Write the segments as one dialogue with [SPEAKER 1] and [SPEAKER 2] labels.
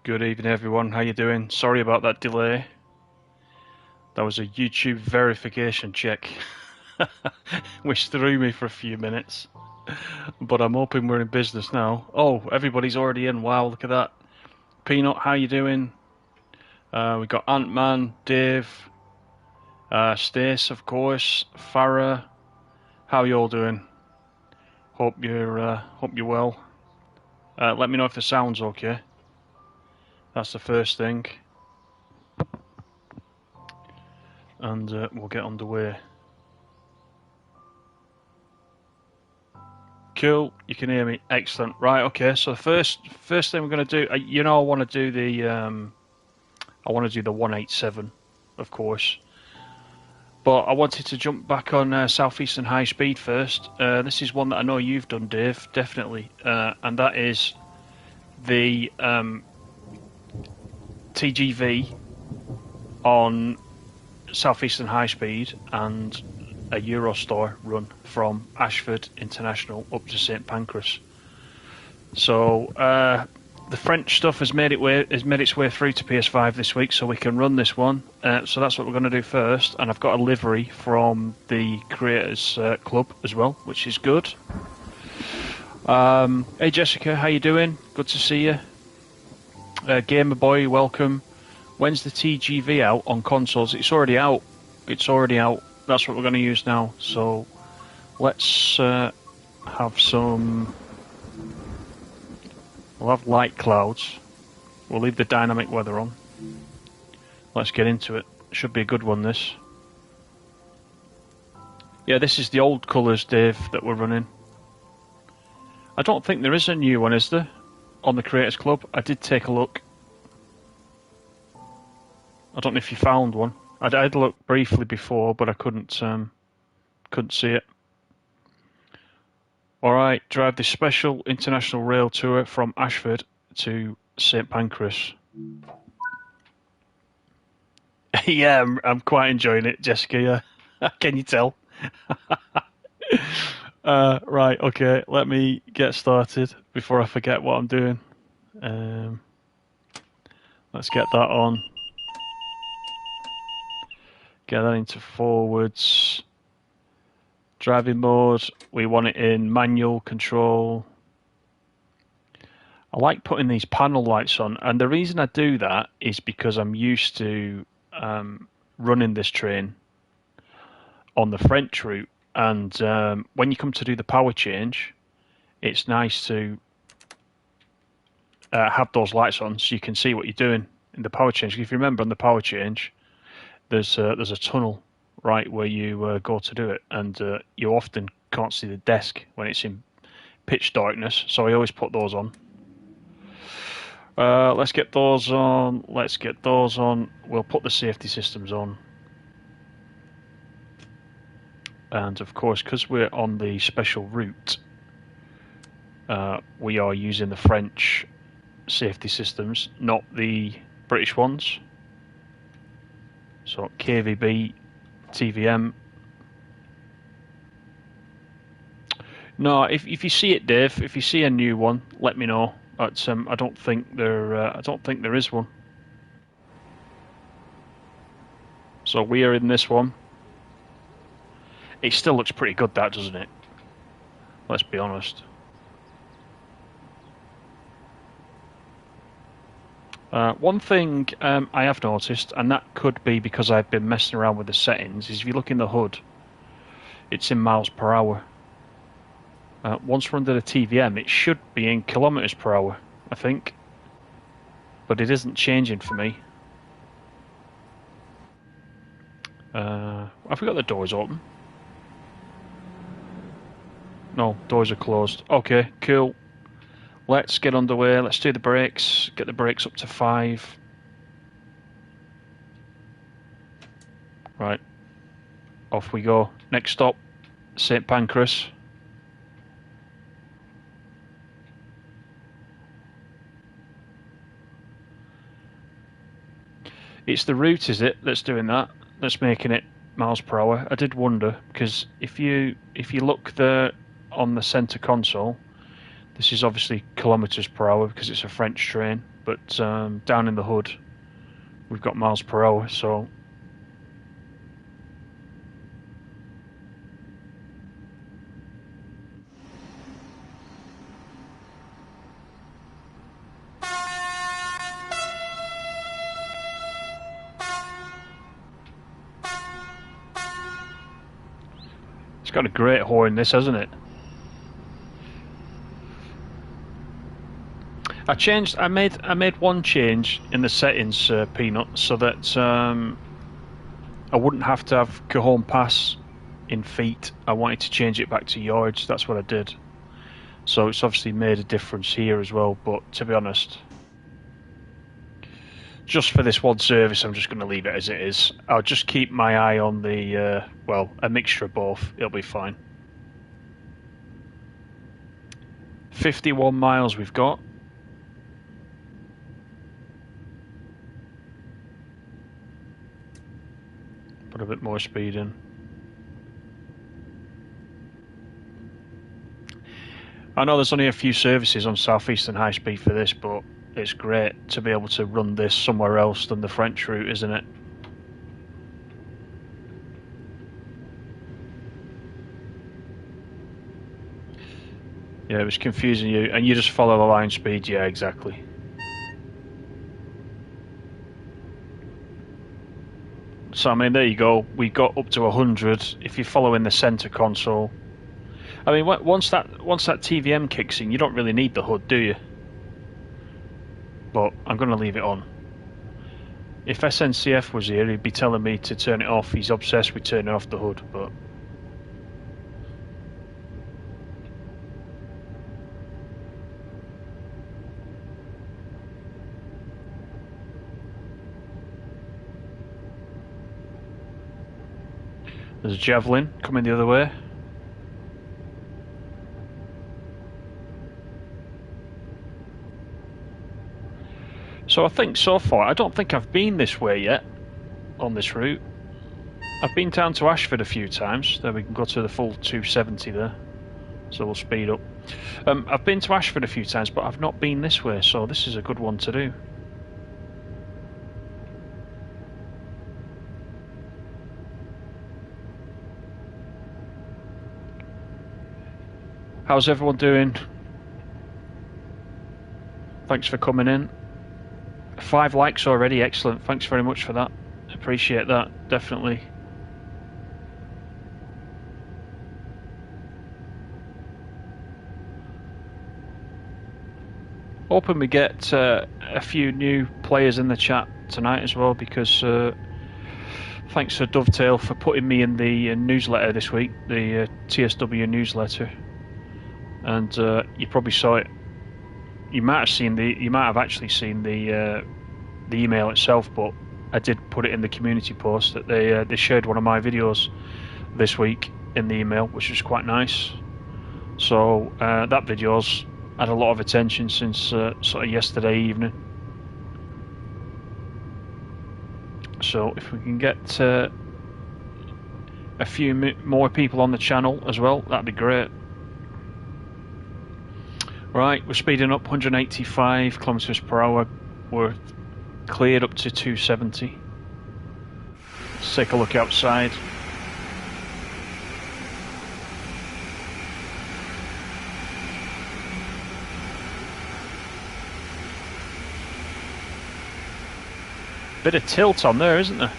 [SPEAKER 1] Good evening, everyone. How you doing? Sorry about that delay. That was a YouTube verification check, which threw me for a few minutes. But I'm hoping we're in business now. Oh, everybody's already in. Wow, look at that. Peanut, how you doing? We got Ant-Man, Dave, Stace, of course, Farah. How you all doing? Hope you're well. Let me know if the sound's okay. That's the first thing. And we'll get underway. Cool, you can hear me. Excellent. Right, okay. So the first thing we're going to do, I want to do the 187, of course. But I wanted to jump back on Southeastern High Speed first. This is one that I know you've done, Dave, definitely, and that is the TGV on Southeastern High Speed and a Eurostar run from Ashford International up to St Pancras. So the French stuff has made its way through to PS5 this week, so we can run this one. So that's what we're going to do first, and I've got a livery from the Creators Club as well, which is good. Hey Jessica, how you doing? Good to see you. Gamer Boy, welcome. When's the TGV out on consoles? It's already out. It's already out. That's what we're going to use now. So let's have some. We'll have light clouds. We'll leave the dynamic weather on. Let's get into it. Should be a good one, this. Yeah, this is the old colours, Dave, that we're running. I don't think there is a new one, is there? On the Creators Club. I did take a look. I don't know if you found one. I had looked briefly before, but I couldn't see it. Alright, drive this special international rail tour from Ashford to St Pancras. Yeah, I'm quite enjoying it, Jessica. Yeah. Can you tell? Right, okay, let me get started before I forget what I'm doing. Let's get that on. Get that into forwards. Driving mode, we want it in manual control. I like putting these panel lights on, and the reason I do that is because I'm used to running this train on the French route, and when you come to do the power change, it's nice to have those lights on so you can see what you're doing in the power change. If you remember on the power change, there's a tunnel right where you go to do it, and you often can't see the desk when it's in pitch darkness, so I always put those on. Let's get those on. Let's get those on. We'll put the safety systems on. And of course, because we're on the special route, we are using the French safety systems, not the British ones. So KVB, TVM. No, if you see it, Dave, if you see a new one, let me know. But I don't think there is one. So we are in this one. It still looks pretty good, that, doesn't it? Let's be honest. One thing I have noticed, and that could be because I've been messing around with the settings, is if you look in the HUD, it's in miles per hour. Once we're under the TVM, it should be in kilometers per hour, I think. But it isn't changing for me. Have we got the doors open? No, doors are closed. Okay, cool. Let's get underway. Let's do the brakes. Get the brakes up to 5. Right. Off we go. Next stop, St Pancras. It's the route, is it, that's doing that? That's making it miles per hour. I did wonder, because if you look there on the centre console, This is obviously kilometres per hour because it's a French train, but down in the hood we've got miles per hour, so it's got a great horn, this, hasn't it? I made one change in the settings, Peanut, so that I wouldn't have to have Cajon Pass in feet. I wanted to change it back to yards. That's what I did. So it's obviously made a difference here as well. But to be honest, just for this one service, I'm just going to leave it as it is. I'll just keep my eye on the well, a mixture of both. It'll be fine. 51 miles we've got. Put a bit more speed in. I know there's only a few services on South Eastern High Speed for this, but it's great to be able to run this somewhere else than the French route, isn't it? Yeah, it was confusing you, and you just follow the line speed. Yeah, exactly. So, I mean, there you go. We got up to 100. If you follow in the center console, I mean, once that TVM kicks in, you don't really need the HUD, do you? But I'm going to leave it on. If SNCF was here, he'd be telling me to turn it off. He's obsessed with turning off the HUD, but there's a Javelin coming the other way. So I think so far, I don't think I've been this way yet on this route. I've been down to Ashford a few times. There we can go to the full 270 there. So we'll speed up. I've been to Ashford a few times, but I've not been this way, so this is a good one to do. How's everyone doing? Thanks for coming in. 5 likes already, excellent. Thanks very much for that. Appreciate that, definitely. Hoping we get a few new players in the chat tonight as well, because thanks to Dovetail for putting me in the newsletter this week, the TSW newsletter. And you probably saw it. You might have actually seen the email itself, but I did put it in the community post that they shared one of my videos this week in the email, which was quite nice. So that video's had a lot of attention since sort of yesterday evening. So if we can get a few more people on the channel as well, that'd be great. Right, we're speeding up 185 kilometers per hour. We're cleared up to 270. Let's take a look outside. Bit of tilt on there, isn't there?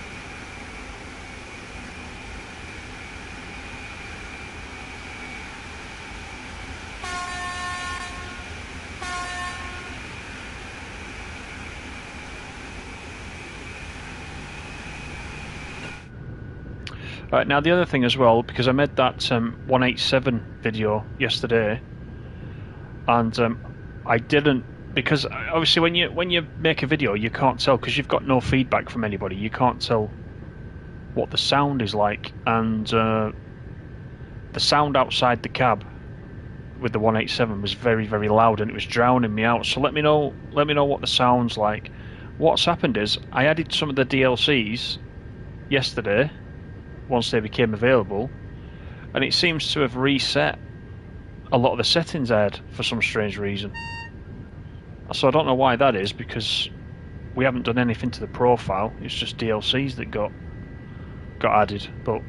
[SPEAKER 1] Right, now the other thing as well, because I made that 187 video yesterday, and I didn't, because obviously when you make a video, you can't tell, because you've got no feedback from anybody, you can't tell what the sound is like, and the sound outside the cab with the 187 was very, very loud, and it was drowning me out. So let me know what the sound's like. What's happened is I added some of the DLCs yesterday once they became available, and it seems to have reset a lot of the settings I had for some strange reason. So I don't know why that is, because we haven't done anything to the profile. It's just DLCs that got added. But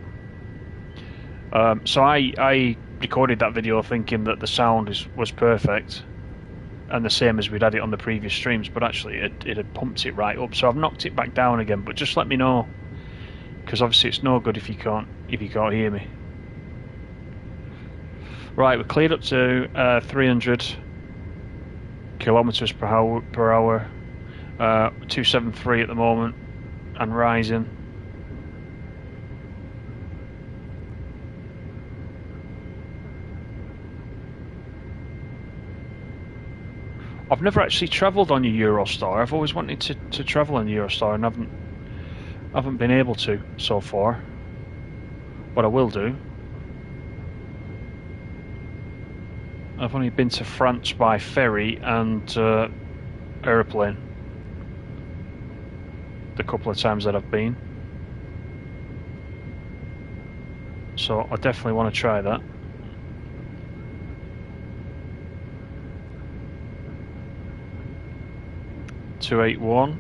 [SPEAKER 1] so I recorded that video thinking that the sound was perfect, and the same as we'd had it on the previous streams, but actually it had pumped it right up. So I've knocked it back down again. But just let me know, because obviously it's no good if you can't hear me. Right, we're cleared up to 300 kilometers per hour, 273 at the moment, and rising. I've never actually travelled on your Eurostar. I've always wanted to travel on Eurostar, and haven't been able to so far, but I will do. I've only been to France by ferry and aeroplane the couple of times that I've been, so I definitely want to try that. .281.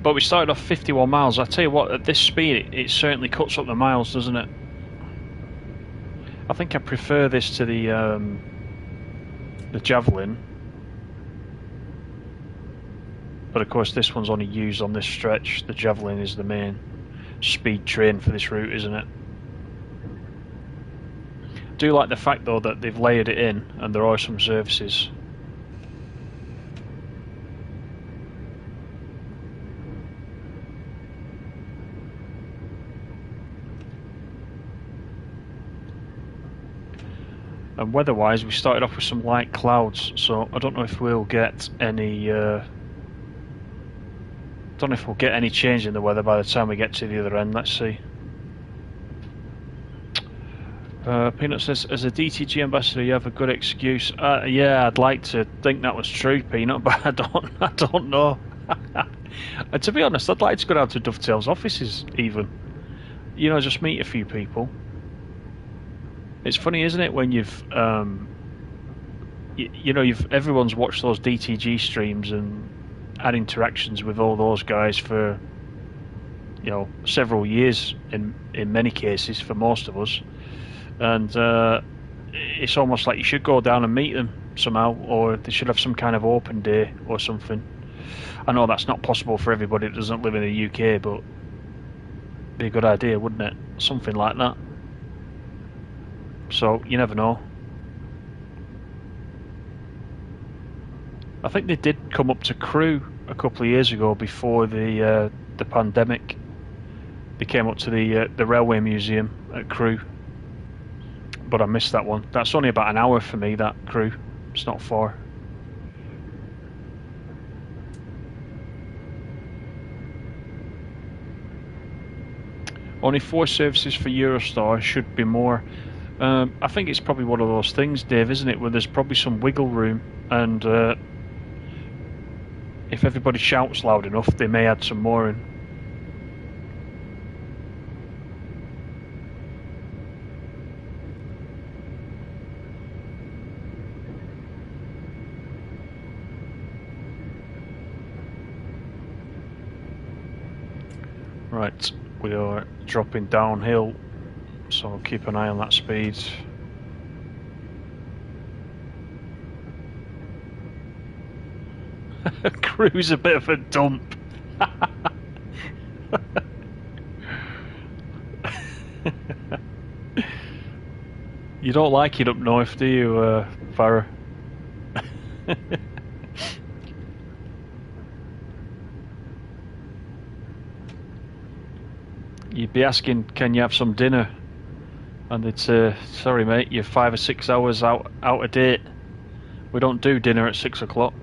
[SPEAKER 1] But we started off 51 miles. I tell you what, at this speed it certainly cuts up the miles, doesn't it? I think I prefer this to the Javelin, but of course this one's only used on this stretch. The Javelin is the main speed train for this route, isn't it? I do like the fact though that they've layered it in, and there are some services. And weather-wise, we started off with some light clouds, so I don't know if we'll get any. Don't know if we'll get any change in the weather by the time we get to the other end. Let's see. Peanut says, as a DTG ambassador, you have a good excuse. Yeah, I'd like to think that was true, Peanut, but I don't know. And to be honest, I'd like to go down to Dovetail's offices, even. You know, just meet a few people. It's funny, isn't it, when you've, everyone's watched those DTG streams and had interactions with all those guys for, several years in many cases for most of us, and it's almost like you should go down and meet them somehow, or they should have some kind of open day or something. I know that's not possible for everybody that doesn't live in the UK, but it'd be a good idea, wouldn't it? Something like that. So you never know. I think they did come up to Crewe a couple of years ago before the pandemic. They came up to the railway museum at Crewe, but I missed that one. That's only about an hour for me, that Crewe. It's not far. Only 4 services for Eurostar, should be more. I think it's probably one of those things, Dave, isn't it, where there's probably some wiggle room, and if everybody shouts loud enough, they may add some more in. Right, we are dropping downhill, so keep an eye on that speed. Crewe's a bit of a dump. You don't like it up north, do you, Farah? You'd be asking, can you have some dinner? And they'd say, sorry mate, you're 5 or 6 hours out of date. We don't do dinner at 6 o'clock.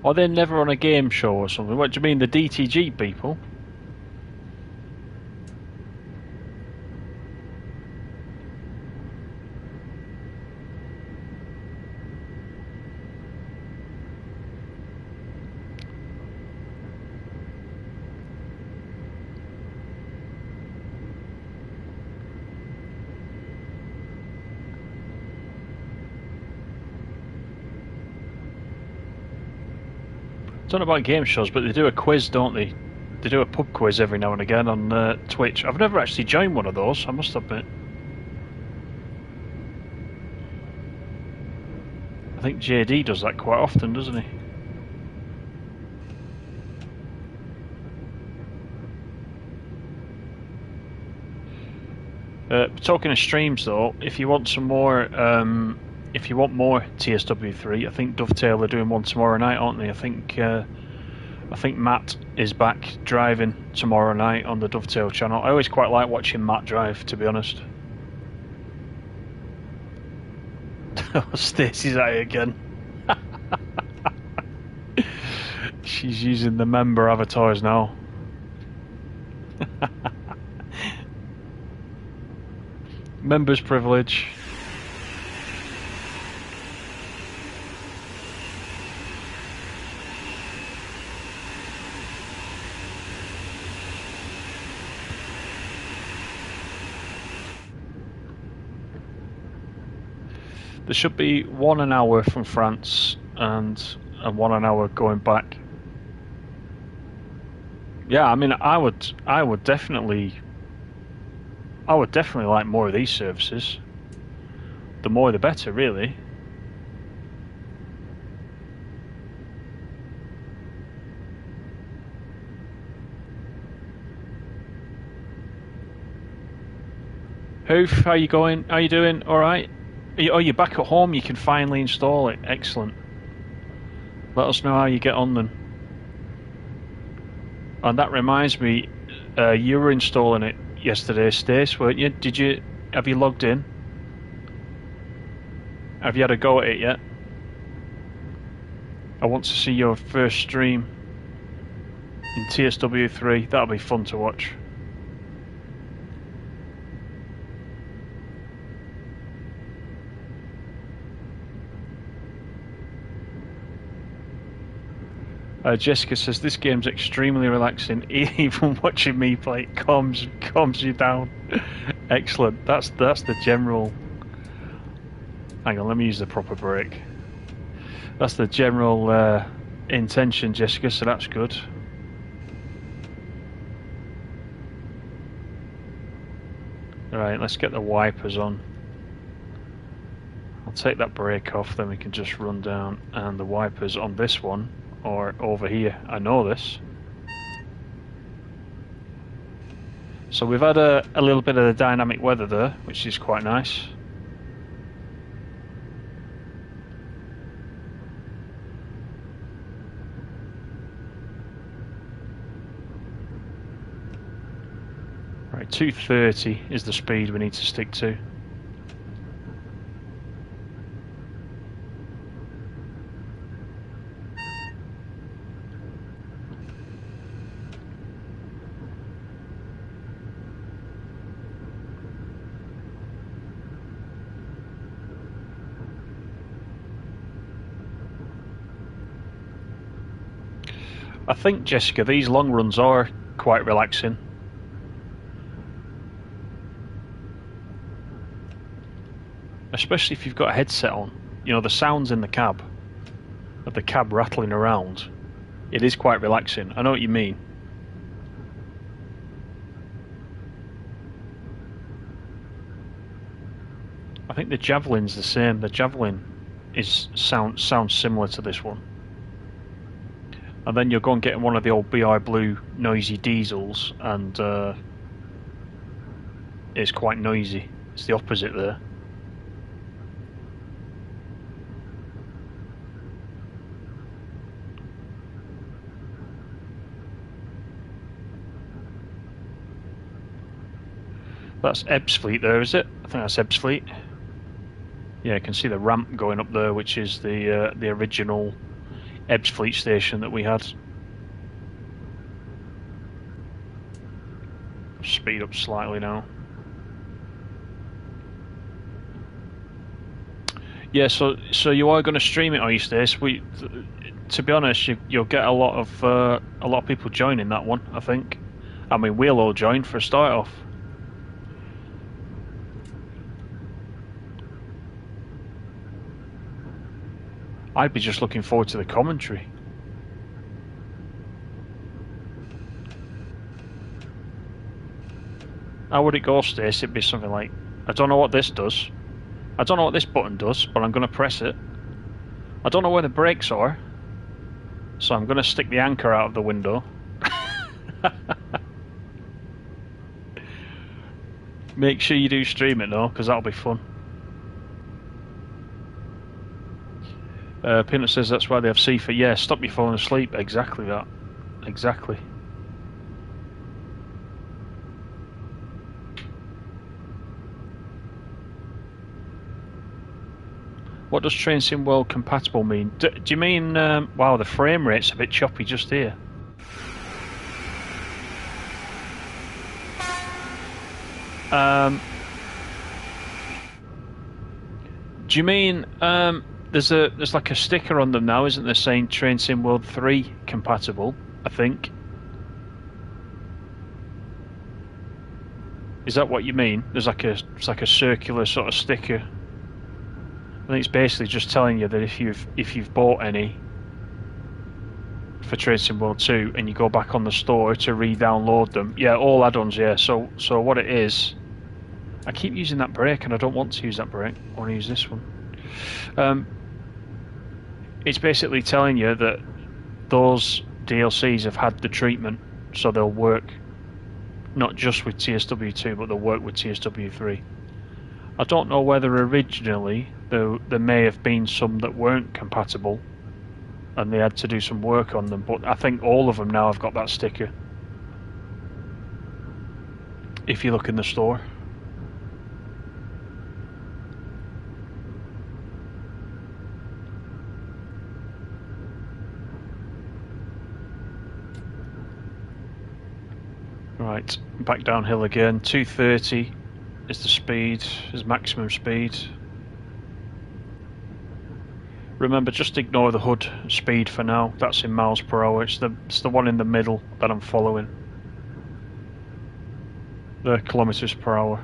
[SPEAKER 1] Are they never on a game show or something? What do you mean, the DTG people? Don't know about game shows, but they do a quiz, don't they? They do a pub quiz every now and again on Twitch. I've never actually joined one of those, I must admit. I think JD does that quite often, doesn't he? Talking of streams, though, if you want some more, if you want more TSW3, I think Dovetail are doing one tomorrow night, aren't they? I think Matt is back driving tomorrow night on the Dovetail channel. I always quite like watching Matt drive, to be honest. Stacey's at it again. She's using the member avatars now. Members privilege. There should be 1 an hour from France and 1 an hour going back. Yeah, I mean, I would definitely like more of these services. The more the better, really. Hoof, how you going? How you doing? All right. Oh, you're back at home. You can finally install it. Excellent. Let us know how you get on then. And that reminds me, you were installing it yesterday, Stace, weren't you? Have you logged in? Have you had a go at it yet? I want to see your first stream in TSW3. That'll be fun to watch. Jessica says this game's extremely relaxing. Even watching me play it calms you down. Excellent. That's the general. Hang on, let me use the proper brake. That's the general intention, Jessica. So that's good. All right, let's get the wipers on. I'll take that brake off, then we can just run down, and the wipers on this one. Or over here, I know this. So we've had a little bit of the dynamic weather there, which is quite nice. Right, 230 is the speed we need to stick to. I think, Jessica, these long runs are quite relaxing. Especially if you've got a headset on. You know, the sounds in the cab, of the cab rattling around, it is quite relaxing. I know what you mean. I think the Javelin's the same. The Javelin sounds similar to this one. And then you'll go and get one of the old BI Blue noisy diesels, and it's quite noisy. It's the opposite there. That's Ebbsfleet there, is it? I think that's Ebbsfleet. Yeah, I can see the ramp going up there, which is the original Ebbsfleet station that we had. Speed up slightly now. Yeah, so you are going to stream it, are you, Stace? To be honest, you'll get a lot of people joining that one. I think. I mean, we'll all join for a start off. I'd be just looking forward to the commentary. How would it go, Stace? It'd be something like, I don't know what this does. I don't know what this button does, but I'm going to press it. I don't know where the brakes are, so I'm going to stick the anchor out of the window. Make sure you do stream it though, because that'll be fun. Peanut says that's why they have C for, yeah, stop you falling asleep. Exactly that. Exactly. What does Train Sim World compatible mean? Do you mean, wow, the frame rate's a bit choppy just here. Do you mean, there's like a sticker on them now, isn't there, saying Train Sim World 3 compatible, I think. Is that what you mean? There's like it's like a circular sort of sticker. I think it's basically just telling you that if you've bought any for Train Sim World 2 and you go back on the store to re-download them, yeah, all add-ons, yeah. So what it is, I keep using that brake and I don't want to use that brake. I want to use this one. It's basically telling you that those DLCs have had the treatment, so they'll work not just with TSW2, but they'll work with TSW3. I don't know whether originally there may have been some that weren't compatible and they had to do some work on them, but I think all of them now have got that sticker if you look in the store. Right, back downhill again. 230 is the speed, is maximum speed. Remember, just ignore the hood speed for now. That's in miles per hour. It's the one in the middle that I'm following. The kilometers per hour.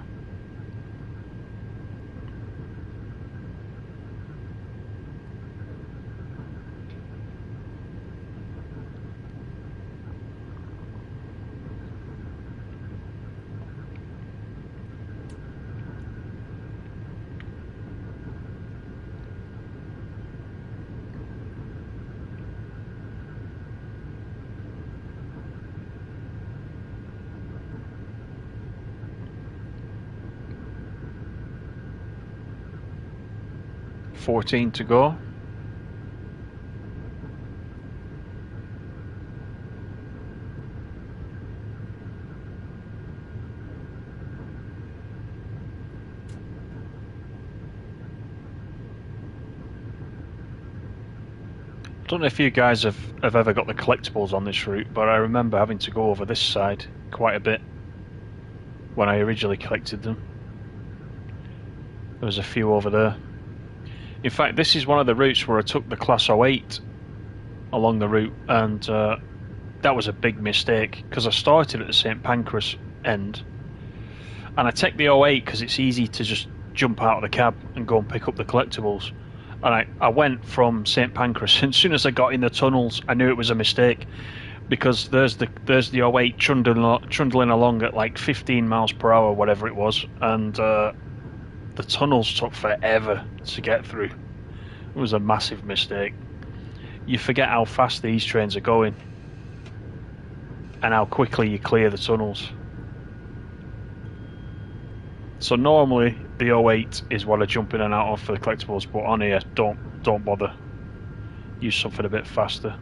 [SPEAKER 1] $14 to go. I don't know if you guys have ever got the collectibles on this route, but I remember having to go over this side quite a bit when I originally collected them. There was a few over there. In fact, this is one of the routes where I took the Class 08 along the route, and that was a big mistake because I started at the St Pancras end, and I take the 08 because it's easy to just jump out of the cab and go and pick up the collectibles. And I went from St Pancras, and as soon as I got in the tunnels, I knew it was a mistake because there's the 08 trundling along at like 15 miles per hour, whatever it was, and the tunnels took forever to get through. It was a massive mistake. You forget how fast these trains are going and how quickly you clear the tunnels. So normally the 08 is what I jump in and out of for the collectibles, but on here, don't bother. Use something a bit faster.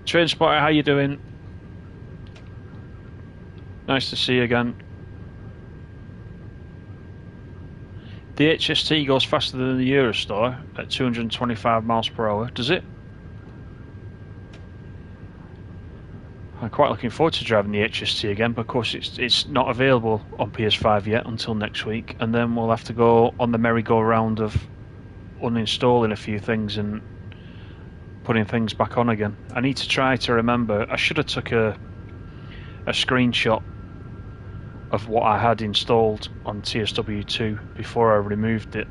[SPEAKER 1] Train Spotter, how you doing? Nice to see you again. The HST goes faster than the Eurostar at 225 miles per hour, does it? I'm quite looking forward to driving the HST again, but of course it's not available on PS5 yet until next week, and then we'll have to go on the merry-go-round of uninstalling a few things and putting things back on again. I need to try to remember. I should have took a screenshot of what I had installed on TSW2 before I removed it,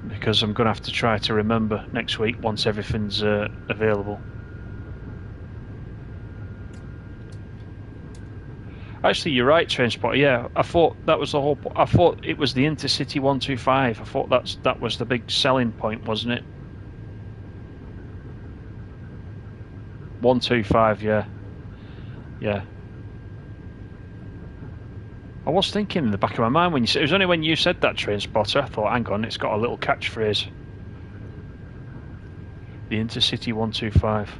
[SPEAKER 1] because I'm going to have to try to remember next week once everything's available. Actually, you're right, Trainspot. Yeah, I thought that was the whole. I thought it was the Intercity 125. I thought that was the big selling point, wasn't it? 125. Yeah, yeah. I was thinking in the back of my mind when you said it was only when you said that, Trainspot. I thought, hang on, it's got a little catchphrase. The Intercity 125.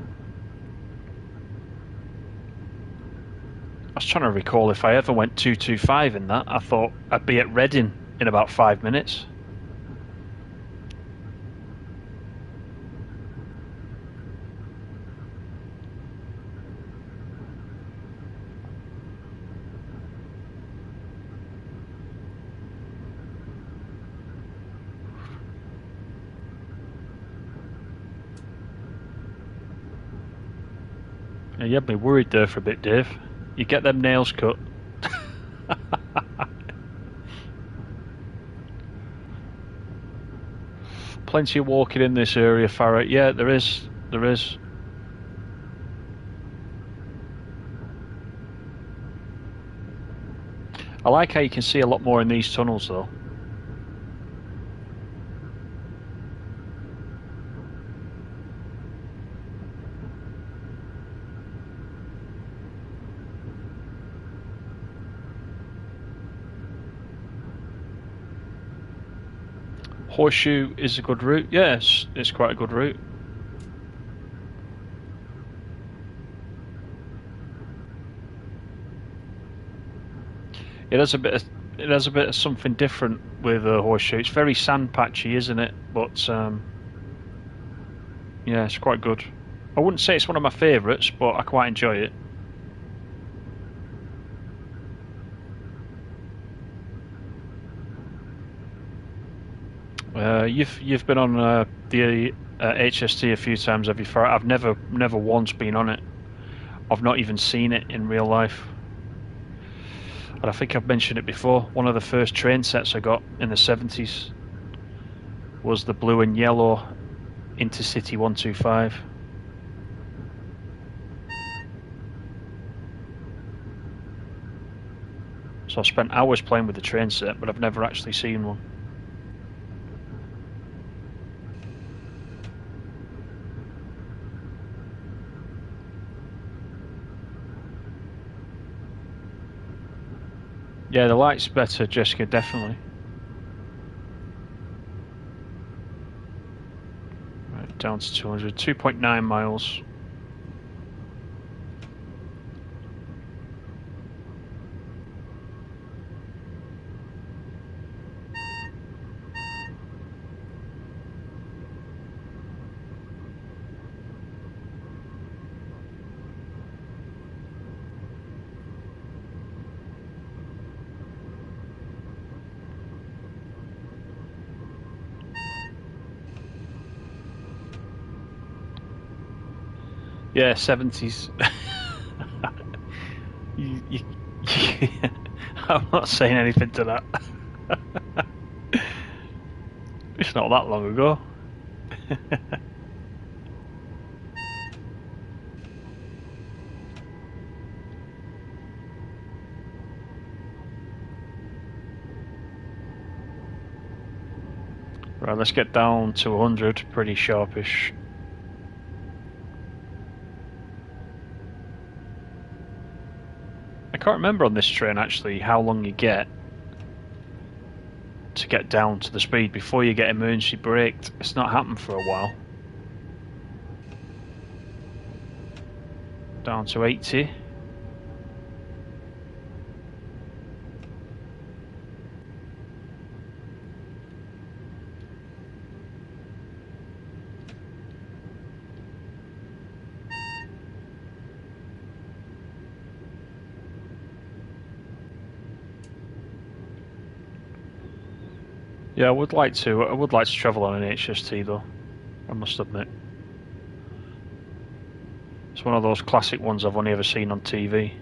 [SPEAKER 1] I was trying to recall if I ever went 225 in that. I thought I'd be at Reading in about 5 minutes. Yeah, you had me worried there for a bit, Dave. You get them nails cut. Plenty of walking in this area, Farrah. Yeah, there is. There is. I like how you can see a lot more in these tunnels, though. Horseshoe is a good route. Yes, it's quite a good route. It has a bit of something different with a Horseshoe. It's very sand patchy, isn't it? But yeah, it's quite good. I wouldn't say it's one of my favourites, but I quite enjoy it. You've been on the HST a few times, have you? I've never once been on it. I've not even seen it in real life. And I think I've mentioned it before. One of the first train sets I got in the 70s was the blue and yellow Intercity 125. So I've spent hours playing with the train set, but I've never actually seen one. Yeah, the light's better, Jessica, definitely. Right, down to 200, 2.9 miles. Yeah, 70s. I'm not saying anything to that. It's not that long ago. Right, let's get down to 100, pretty sharpish. I can't remember on this train actually how long you get to get down to the speed before you get emergency braked. It's not happened for a while. Down to 80. Yeah, I would like to travel on an HST though, I must admit. It's one of those classic ones I've only ever seen on TV.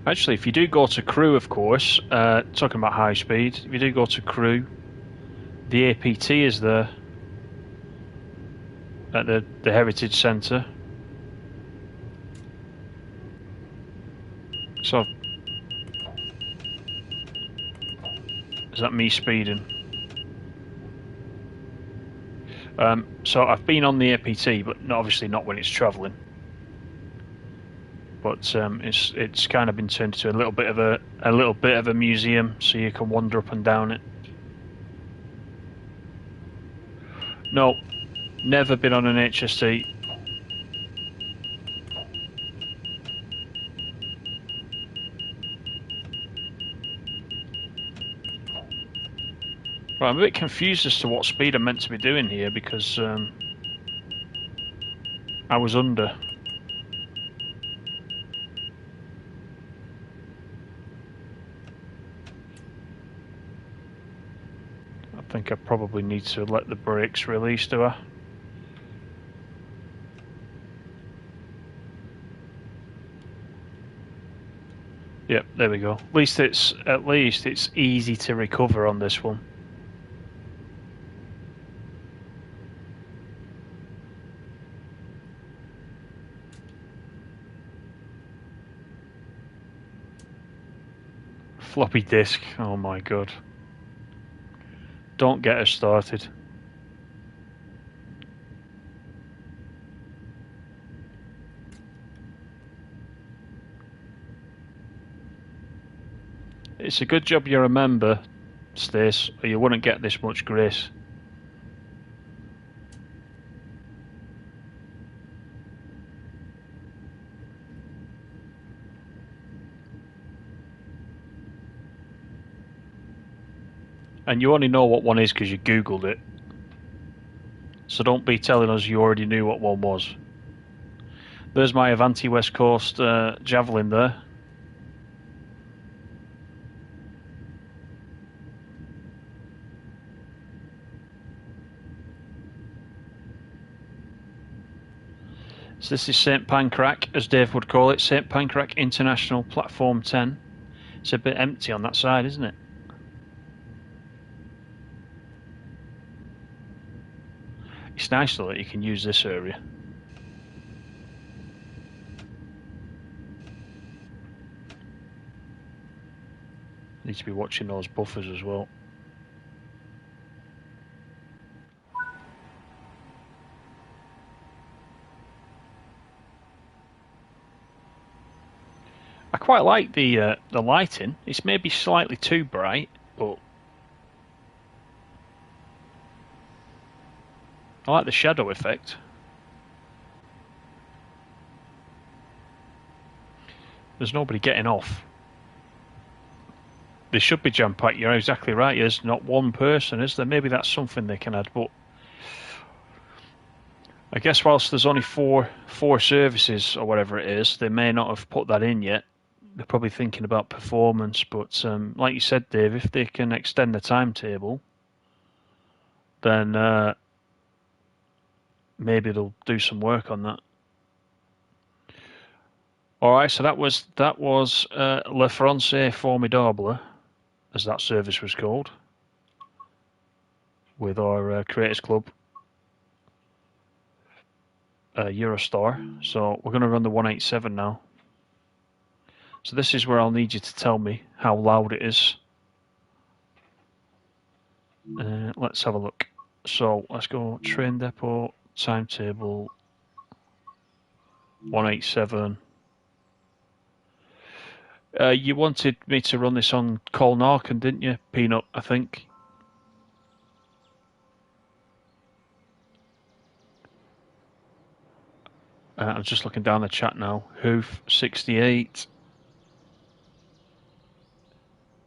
[SPEAKER 1] Actually, if you do go to Crewe, of course, talking about high speed, if you do go to Crewe, the APT is there at the Heritage Centre. So, is that me speeding? So I've been on the APT, but obviously not when it's travelling. But it's kind of been turned into a little bit of a museum, so you can wander up and down it. No, never been on an HST. Right, I'm a bit confused as to what speed I'm meant to be doing here because I was under. I think I probably need to let the brakes release, do I? Yep, there we go. At least it's easy to recover on this one. Floppy disk, oh my god. Don't get us started. It's a good job you're a member, Stace, or you wouldn't get this much grace. And you only know what one is because you Googled it. So don't be telling us you already knew what one was. There's my Avanti West Coast Javelin there. So this is St Pancras, as Dave would call it, St Pancras International Platform 10. It's a bit empty on that side, isn't it? It's nice though that you can use this area. Need to be watching those buffers as well. I quite like the lighting. It's maybe slightly too bright, but I like the shadow effect. There's nobody getting off. They should be jam-packed. You're exactly right. There's not one person, is there? Maybe that's something they can add, but I guess whilst there's only four services or whatever it is, they may not have put that in yet. They're probably thinking about performance, but like you said, Dave, if they can extend the timetable, then maybe they'll do some work on that. All right, so that was Le Français Formidable, as that service was called, with our Creators Club Eurostar. So we're going to run the 187 now. So this is where I'll need you to tell me how loud it is. Let's have a look. So let's go train depot, timetable, 187. You wanted me to run this on Koln Aachen, didn't you, Peanut, I think? I'm just looking down the chat now. Hoof, 68.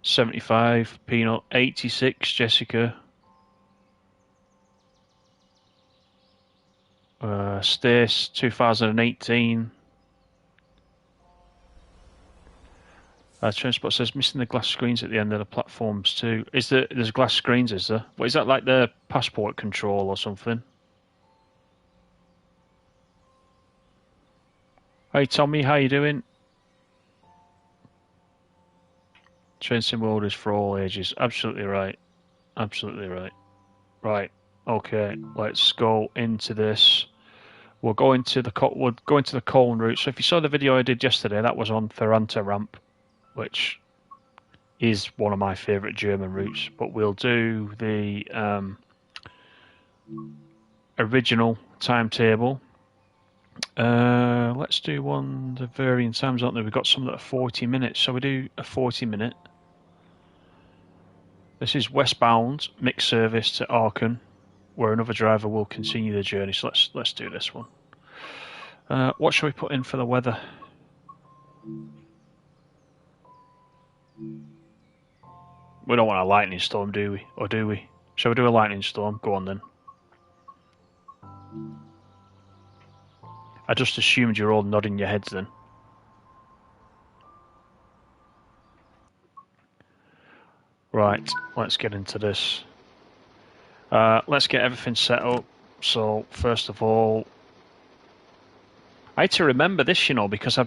[SPEAKER 1] 75, Peanut, 86, Jessica. Stace, 2018. Transport says missing the glass screens at the end of the platforms too. There's glass screens, is there? What is that, like the passport control or something? Hey Tommy, how you doing? Train sim world is for all ages. Absolutely right. Absolutely right. Right. Okay. Let's go into this. We'll go into the Koln route. So if you saw the video I did yesterday, that was on Theranta ramp, which is one of my favourite German routes. But we'll do the original timetable. Let's do one the varying times, aren't there? We've got some that are 40 minutes, so we do a 40-minute. This is westbound mixed service to Aachen, where another driver will continue the journey. So let's do this one. What shall we put in for the weather? We don't want a lightning storm, do we? Or do we? Shall we do a lightning storm? Go on then. I just assumed you're all nodding your heads then. Right, let's get into this. Let's get everything set up. So first of all, I had to remember this, you know, because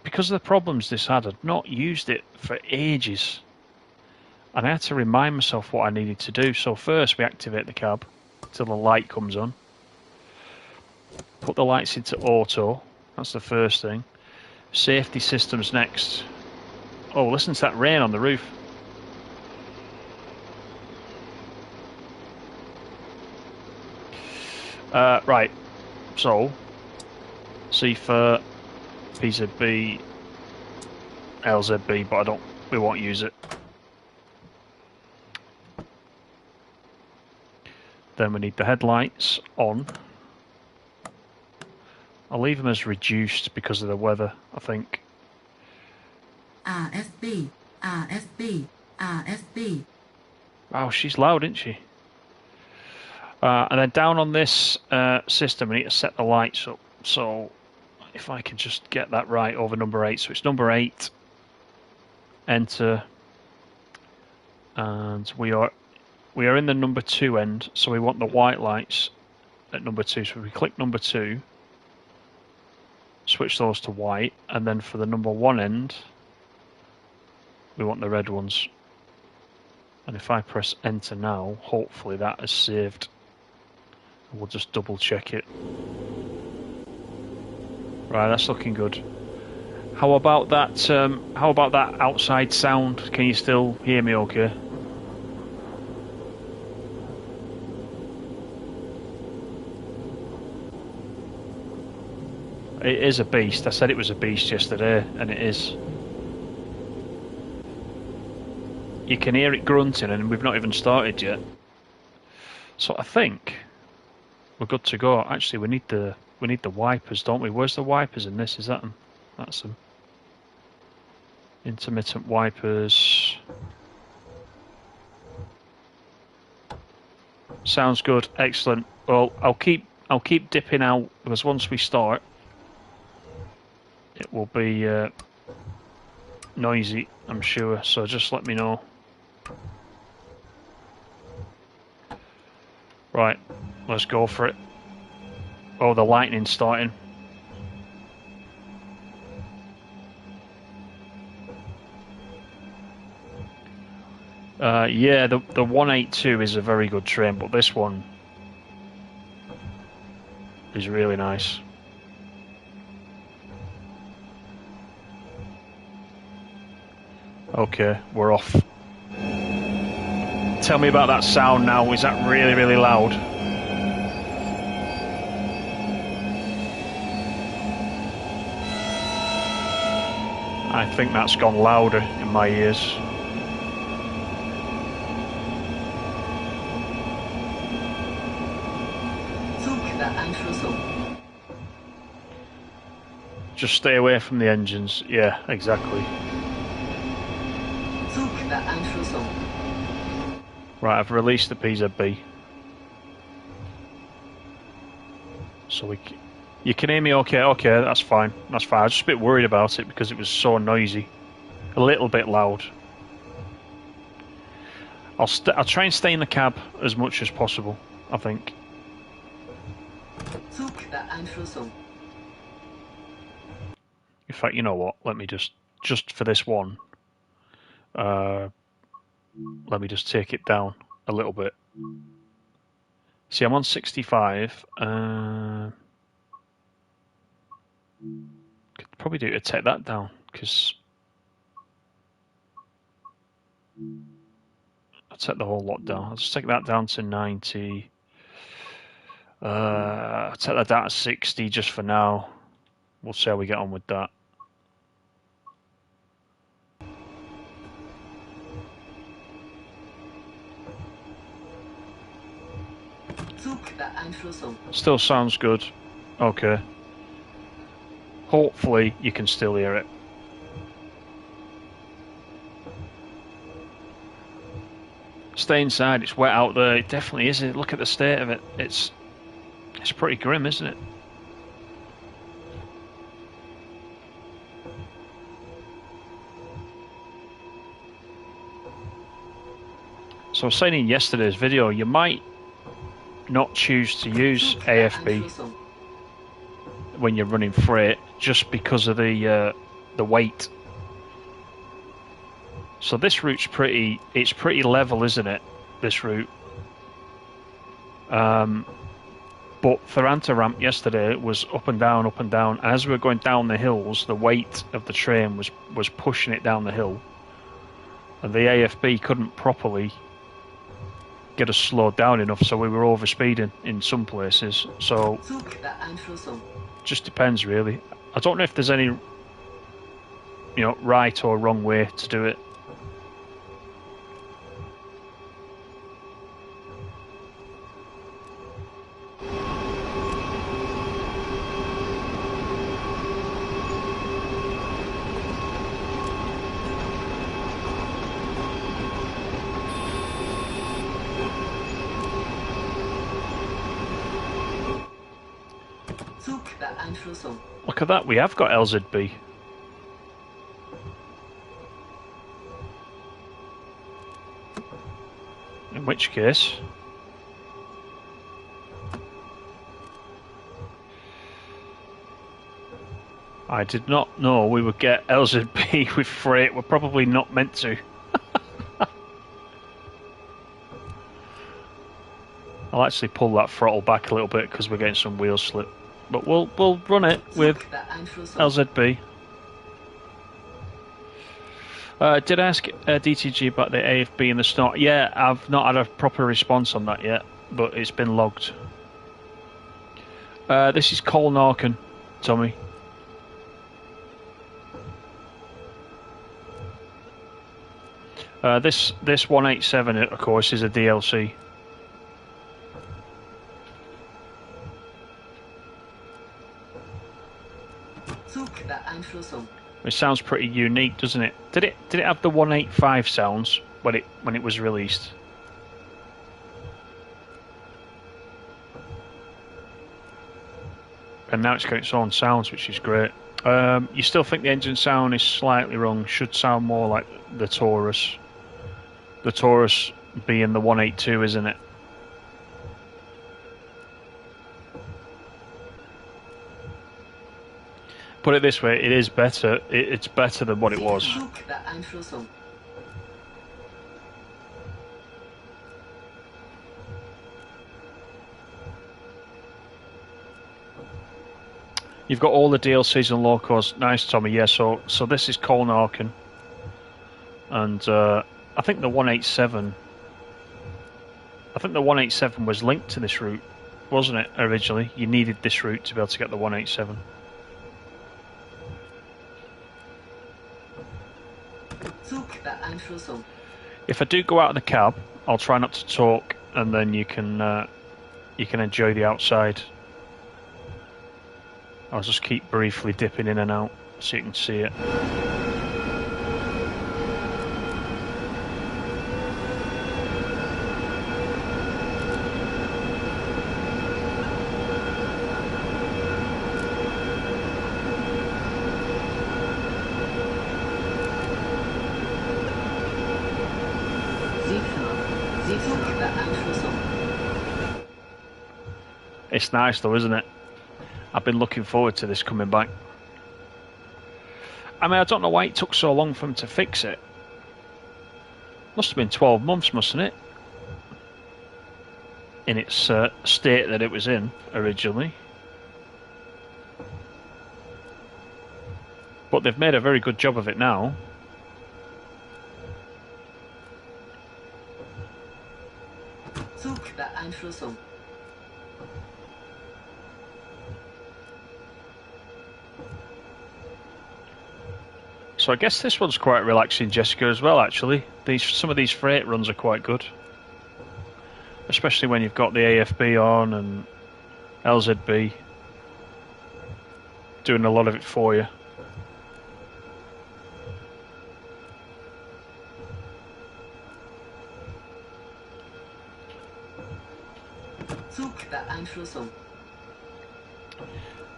[SPEAKER 1] because of the problems this had, I'd not used it for ages. And I had to remind myself what I needed to do. So first we activate the cab till the light comes on. Put the lights into auto. That's the first thing. Safety systems next. Oh, listen to that rain on the roof. Right. So, C for PZB, LZB, but we won't use it. Then we need the headlights on. I'll leave them as reduced because of the weather, I think.
[SPEAKER 2] RFB, RFB, RFB.
[SPEAKER 1] Wow, she's loud, isn't she? And then down on this system, we need to set the lights up. So if I can just get that right over number 8. So it's number 8. Enter. And we are in the number 2 end. So we want the white lights at number 2. So if we click number 2, switch those to white. And then for the number 1 end, we want the red ones. And if I press enter now, hopefully that has saved. We'll just double check it. Right, that's looking good. How about that? How about that outside sound? Can you still hear me? Okay. It is a beast. I said it was a beast yesterday, and it is. You can hear it grunting, and we've not even started yet. So I think we're good to go. Actually, we need the wipers, don't we? Where's the wipers in this? Is that them? That's them. Intermittent wipers. Sounds good. Excellent. Well, I'll keep dipping out because once we start, it will be noisy, I'm sure. So just let me know. Right, let's go for it. Oh, the lightning's starting. Yeah, the 182 is a very good train, but this one is really nice. Okay, we're off. Tell me about that sound now. Is that really, really loud? I think that's gone louder in my ears. Just stay away from the engines. Yeah, exactly. Right, I've released the PZB. So you can hear me okay? Okay, that's fine. That's fine. I was just a bit worried about it because it was so noisy. A little bit loud. I'll try and stay in the cab as much as possible, I think. In fact, you know what? Let me just for this one, Let me just take it down a little bit. See, I'm on 65. Could probably do to take that down, because I'll take the whole lot down. I'll just take that down to 90. I'll take that down to 60 just for now. We'll see how we get on with that. Still sounds good. Okay. Hopefully you can still hear it. Stay inside, it's wet out there. It definitely is. Look at the state of it. It's pretty grim, isn't it? So I was saying in yesterday's video, you might not choose to use AFB when you're running freight just because of the weight. So this route's pretty level, isn't it? This route. But Ferranta ramp yesterday was up and down, and as we were going down the hills, the weight of the train was pushing it down the hill, and the AFB couldn't properly get us slowed down enough, so we were overspeeding in some places. So just depends, really. I don't know if there's any, right or wrong way to do it. Look at that, we have got LZB. In which case, I did not know we would get LZB with freight. We're probably not meant to. I'll actually pull that throttle back a little bit because we're getting some wheel slip. But we'll run it with LZB. Did I ask DTG about the AFB in the start? Yeah, I've not had a proper response on that yet, but it's been logged. This is Koln Aachen, Tommy. This 187, of course, is a DLC. It sounds pretty unique, doesn't it? Did it have the 185 sounds when it was released? And now it's got its own sounds, which is great. You still think the engine sound is slightly wrong? Should sound more like the Taurus. The Taurus being the 182, isn't it? Put it this way, it is better. It's better than what it was. You've got all the DLCs and locals. Nice, Tommy. Yeah, so this is Koln Aachen. And I think the 187... I think the 187 was linked to this route, wasn't it, originally? You needed this route to be able to get the 187. If I do go out in the cab, I'll try not to talk, and then you can enjoy the outside. I'll just keep briefly dipping in and out so you can see it. It's nice though, isn't it? I've been looking forward to this coming back. I mean, I don't know why it took so long for them to fix it. Must have been 12 months, mustn't it? In its state that it was in originally. But they've made a very good job of it now.
[SPEAKER 2] Zugbeeinflussung.
[SPEAKER 1] So I guess this one's quite relaxing, Jessica, as well, actually. Some of these freight runs are quite good. Especially when you've got the AFB on and LZB doing a lot of it for you.
[SPEAKER 2] Zugbeeinflussung.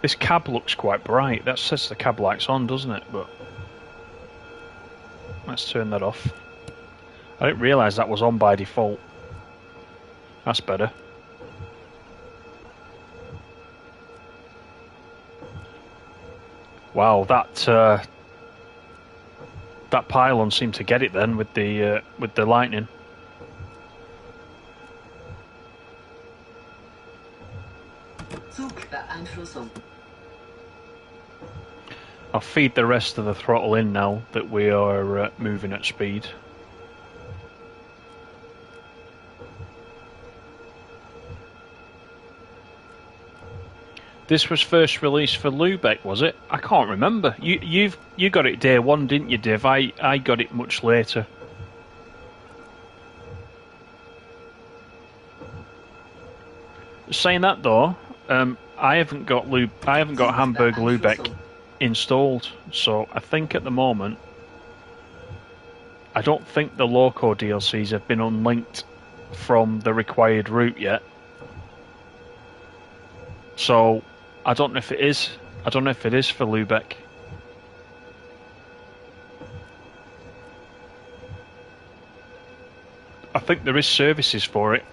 [SPEAKER 1] This cab looks quite bright. That says the cab light's on, doesn't it? But let's turn that off. I didn't realise that was on by default. That's better. Wow, that pylon seemed to get it then with the lightning.
[SPEAKER 2] Zugbeeinflussung.
[SPEAKER 1] I'll feed the rest of the throttle in now that we are moving at speed. This was first released for Lubeck, was it? I can't remember. You got it day one, didn't you, Dave? I got it much later. Saying that though, I haven't got Hamburg Lubeck installed, so I think at the moment I don't think the Loco DLCs have been unlinked from the required route yet. So I don't know if it is. I don't know if it is for Lubeck. I think there is services for it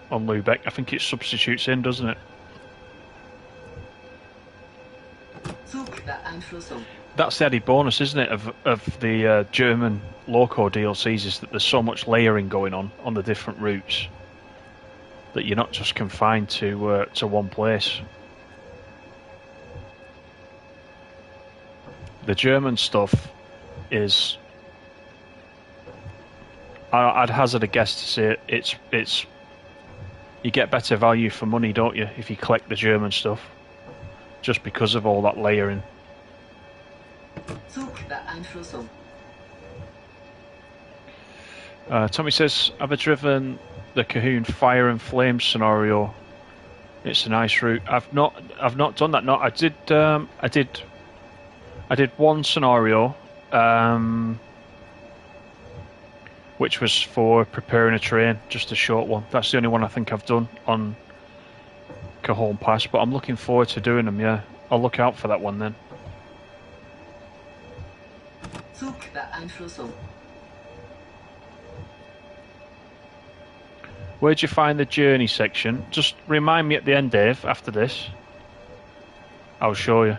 [SPEAKER 1] on Lubeck. I think it substitutes in, doesn't it? That's the added bonus, isn't it, of the German Loco DLCs, is that there's so much layering going on the different routes that you're not just confined to one place. The German stuff is, I'd hazard a guess to say it's you get better value for money, don't you, if you collect the German stuff, just because of all that layering. Tommy says, have I driven the Cahoon Fire and Flame scenario? It's a nice route. I've not done that. No, I did one scenario, which was for preparing a train, just a short one. That's the only one I think I've done on Cajon Pass, but I'm looking forward to doing them, yeah. I'll look out for that one then. Where'd you find the journey section? Just remind me at the end, Dave, after this. I'll show you.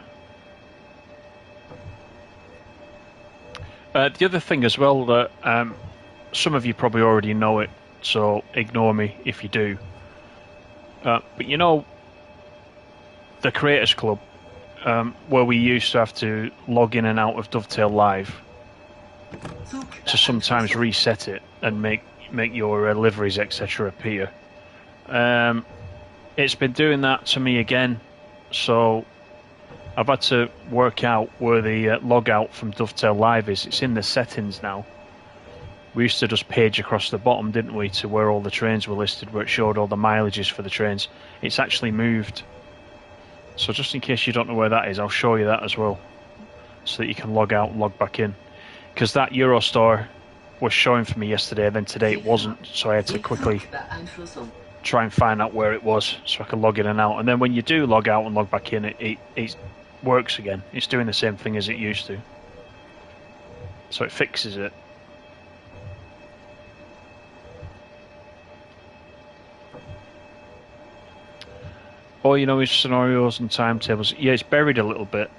[SPEAKER 1] The other thing as well that some of you probably already know it, so ignore me if you do. But you know, the Creators Club, where we used to have to log in and out of Dovetail Live to sometimes reset it and make your liveries, etc. appear. It's been doing that to me again, so I've had to work out where the log out from Dovetail Live is. It's in the settings now. We used to just page across the bottom, didn't we, to where all the trains were listed, where it showed all the mileages for the trains. It's actually moved. So just in case you don't know where that is, I'll show you that as well, so that you can log out and log back in. Because that Eurostar was showing for me yesterday, and then today it wasn't, so I had to quickly try and find out where it was, so I can log in and out. And then when you do log out and log back in, it works again. It's doing the same thing as it used to. So it fixes it. All you know is scenarios and timetables. Yeah, it's buried a little bit.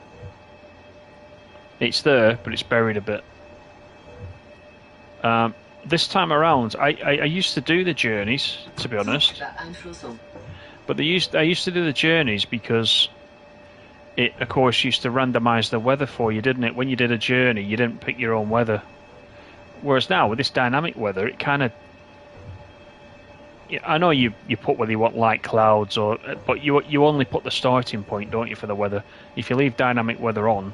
[SPEAKER 1] It's there, but it's buried a bit. This time around, I used to do the journeys, to be honest. But I used to do the journeys because it, of course, used to randomise the weather for you, didn't it? When you did a journey, you didn't pick your own weather. Whereas now, with this dynamic weather, it kind of... I know you put whether you want light clouds, but you only put the starting point, don't you, for the weather? If you leave dynamic weather on,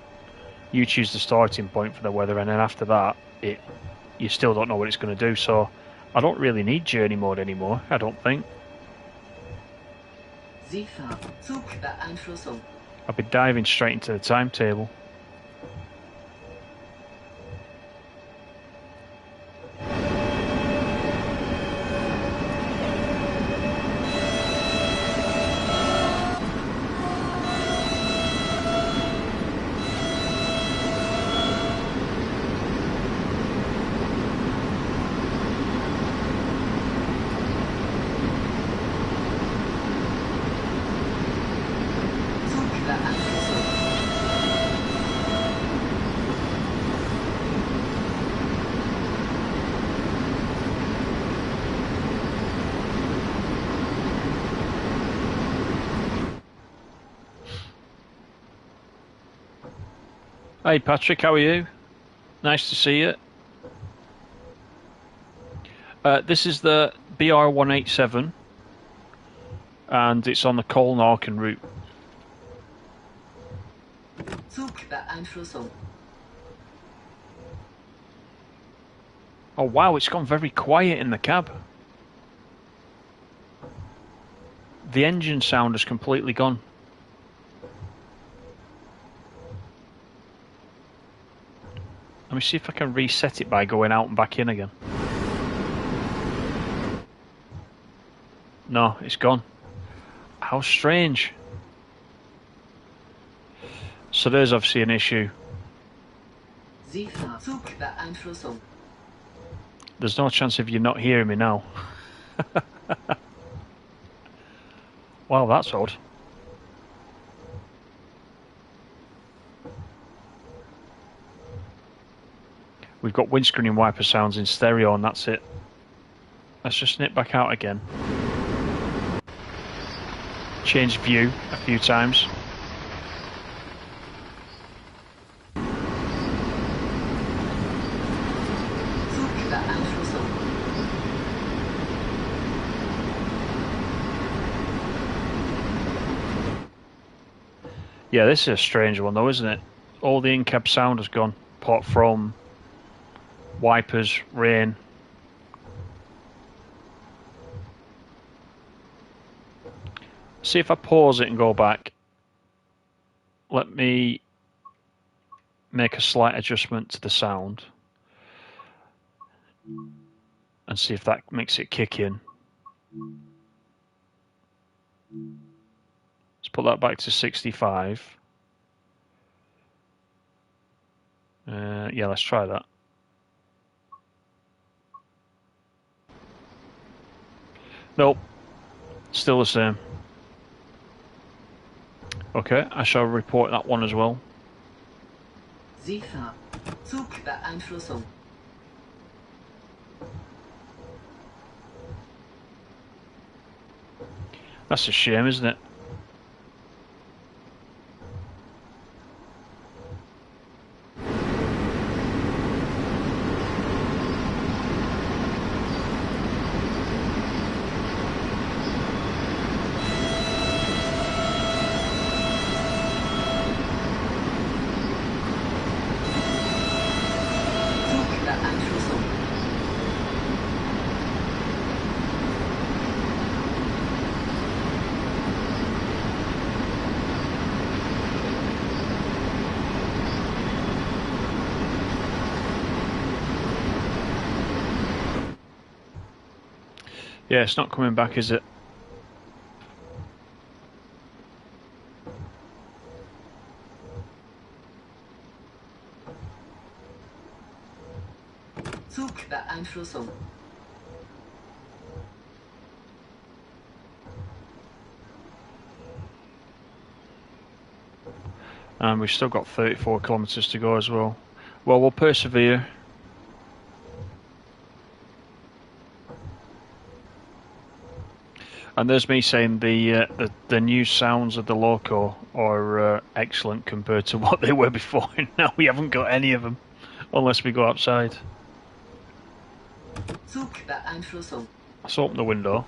[SPEAKER 1] you choose the starting point for the weather, and then after that, you still don't know what it's going to do. So I don't really need journey mode anymore, I don't think. I'll be diving straight into the timetable. Hey Patrick, how are you? Nice to see you. This is the BR187 and it's on the Koln Aachen route. Oh wow, it's gone very quiet in the cab. The engine sound has completely gone. Let me see if I can reset it by going out and back in again. No, it's gone. How strange. So there's obviously an issue. There's no chance of you not hearing me now. Wow, that's odd. We've got windscreen and wiper sounds in stereo and that's it. Let's just snip back out again. Change view a few times. Yeah, this is a strange one though, isn't it? All the in-cab sound has gone, apart from wipers, rain. See if I pause it and go back. Let me make a slight adjustment to the sound and see if that makes it kick in. Let's put that back to 65. Yeah, let's try that. Nope, still the same. Okay, I shall report that one as well. That's a shame, isn't it? Yeah, it's not coming back, is it? And we've still got 34 kilometres to go as well. Well, we'll persevere. And there's me saying the new sounds of the loco are excellent compared to what they were before. Now we haven't got any of them unless we go outside.
[SPEAKER 2] Zugbeeinflussung.
[SPEAKER 1] Let's open the window.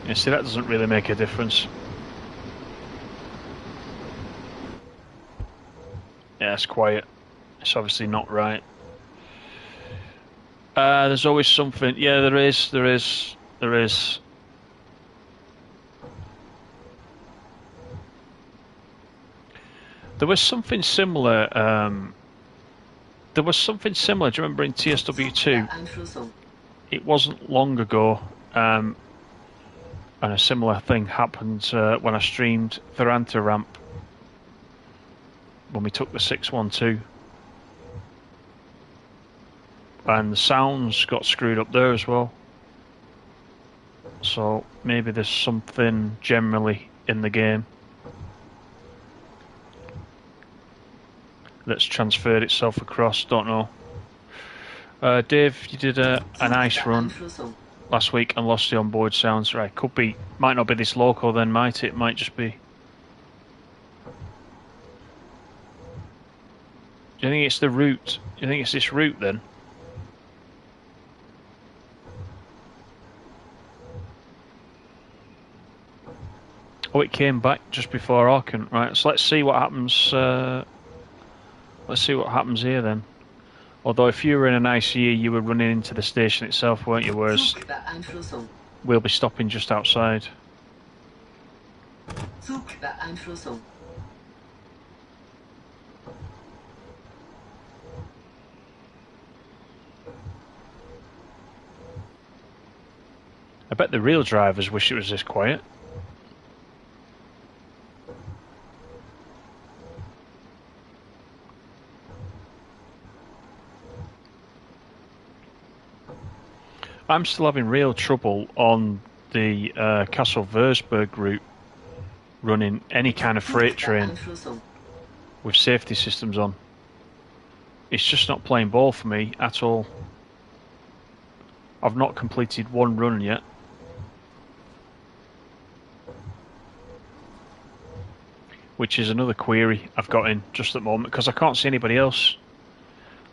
[SPEAKER 1] You see, that doesn't really make a difference. Yeah, it's quiet. It's obviously not right. There's always something. Yeah, there is. There was something similar. There was something similar. Do you remember in TSW2? It wasn't long ago, and a similar thing happened when I streamed Tharanta Ramp when we took the 612. And the sounds got screwed up there as well. So maybe there's something generally in the game that's transferred itself across, don't know. Dave, you did a nice run last week and lost the onboard sounds. Right, could be, might not be this local then, might it? Might just be. Do you think it's the route? Do you think it's this route then? Oh, it came back just before Aachen. Right, so let's see what happens. Let's see what happens here then. Although if you were in a nice year, you were running into the station itself, weren't you? Whereas we'll be stopping just outside.
[SPEAKER 2] Zugbeeinflussung.
[SPEAKER 1] I bet the real drivers wish it was this quiet. I'm still having real trouble on the Castle Würzburg route running any kind of freight train with safety systems on. It's just not playing ball for me at all. I've not completed one run yet. Which is another query I've got in just at the moment, because I can't see anybody else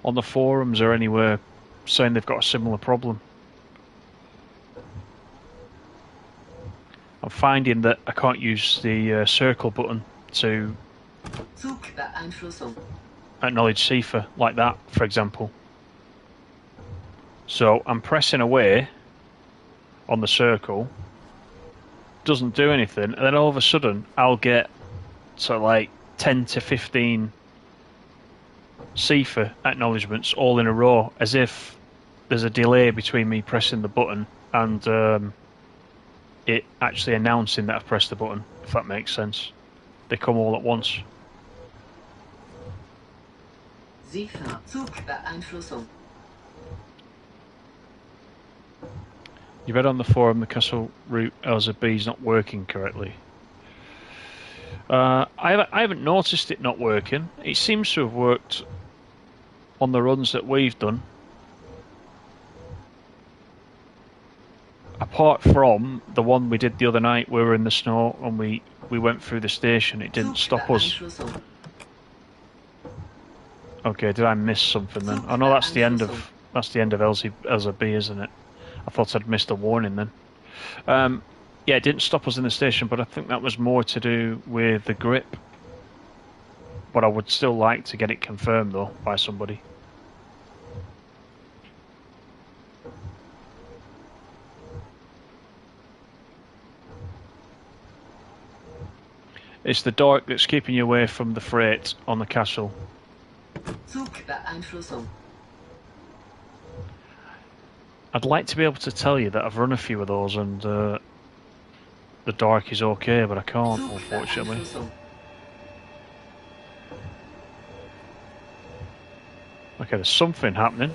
[SPEAKER 1] on the forums or anywhere saying they've got a similar problem. I'm finding that I can't use the circle button to acknowledge CIFA like that, for example. So I'm pressing away on the circle, doesn't do anything, and then all of a sudden I'll get sort of like 10 to 15 CIFA acknowledgements all in a row, as if there's a delay between me pressing the button and it actually announcing that I've pressed the button, if that makes sense. They come all at once.
[SPEAKER 2] Zugbeeinflussung.
[SPEAKER 1] You read on the forum the Castle route LZB is not working correctly. I haven't noticed it not working. It seems to have worked on the runs that we've done. Apart from the one we did the other night, we were in the snow and we went through the station. It didn't stop us. Okay, did I miss something then? Oh no, that's the end of LZB, isn't it? I thought I'd missed a warning then. Yeah, it didn't stop us in the station, but I think that was more to do with the grip. But I would still like to get it confirmed though by somebody. It's the dark that's keeping you away from the freight on the castle.
[SPEAKER 2] Zugbeeinflussung.
[SPEAKER 1] I'd like to be able to tell you that I've run a few of those and the dark is okay, but I can't, unfortunately. Okay, there's something happening.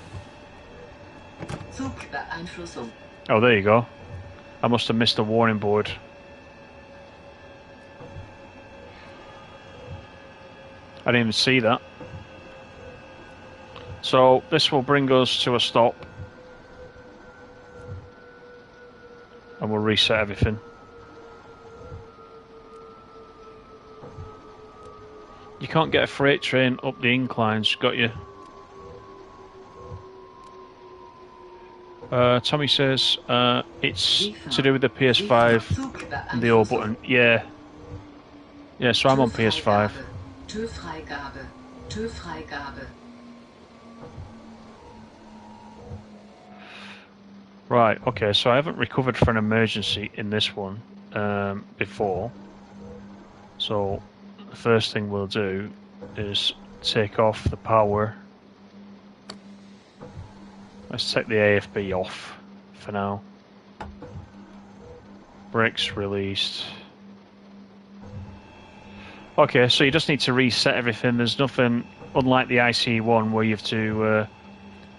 [SPEAKER 2] Zugbeeinflussung.
[SPEAKER 1] Oh, there you go. I must have missed a warning board. I didn't even see that. So this will bring us to a stop. and we'll reset everything. You can't get a freight train up the inclines, got you? Tommy says it's to do with the PS5 and the O button. Yeah. Yeah, so I'm on PS5.
[SPEAKER 2] Türfreigabe. Türfreigabe.
[SPEAKER 1] Right, okay, so I haven't recovered for an emergency in this one before. So the first thing we'll do is take off the power. Let's take the AFB off for now. Brakes released. Okay, so you just need to reset everything. There's nothing, unlike the ICE one where you have to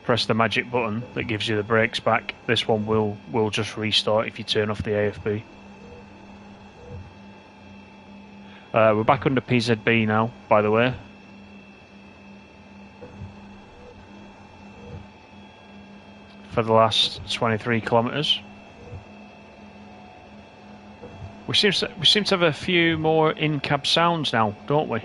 [SPEAKER 1] press the magic button that gives you the brakes back. This one will just restart if you turn off the AFB. We're back under PZB now, by the way. For the last 23 kilometres. We seem to have a few more in-cab sounds now, don't we?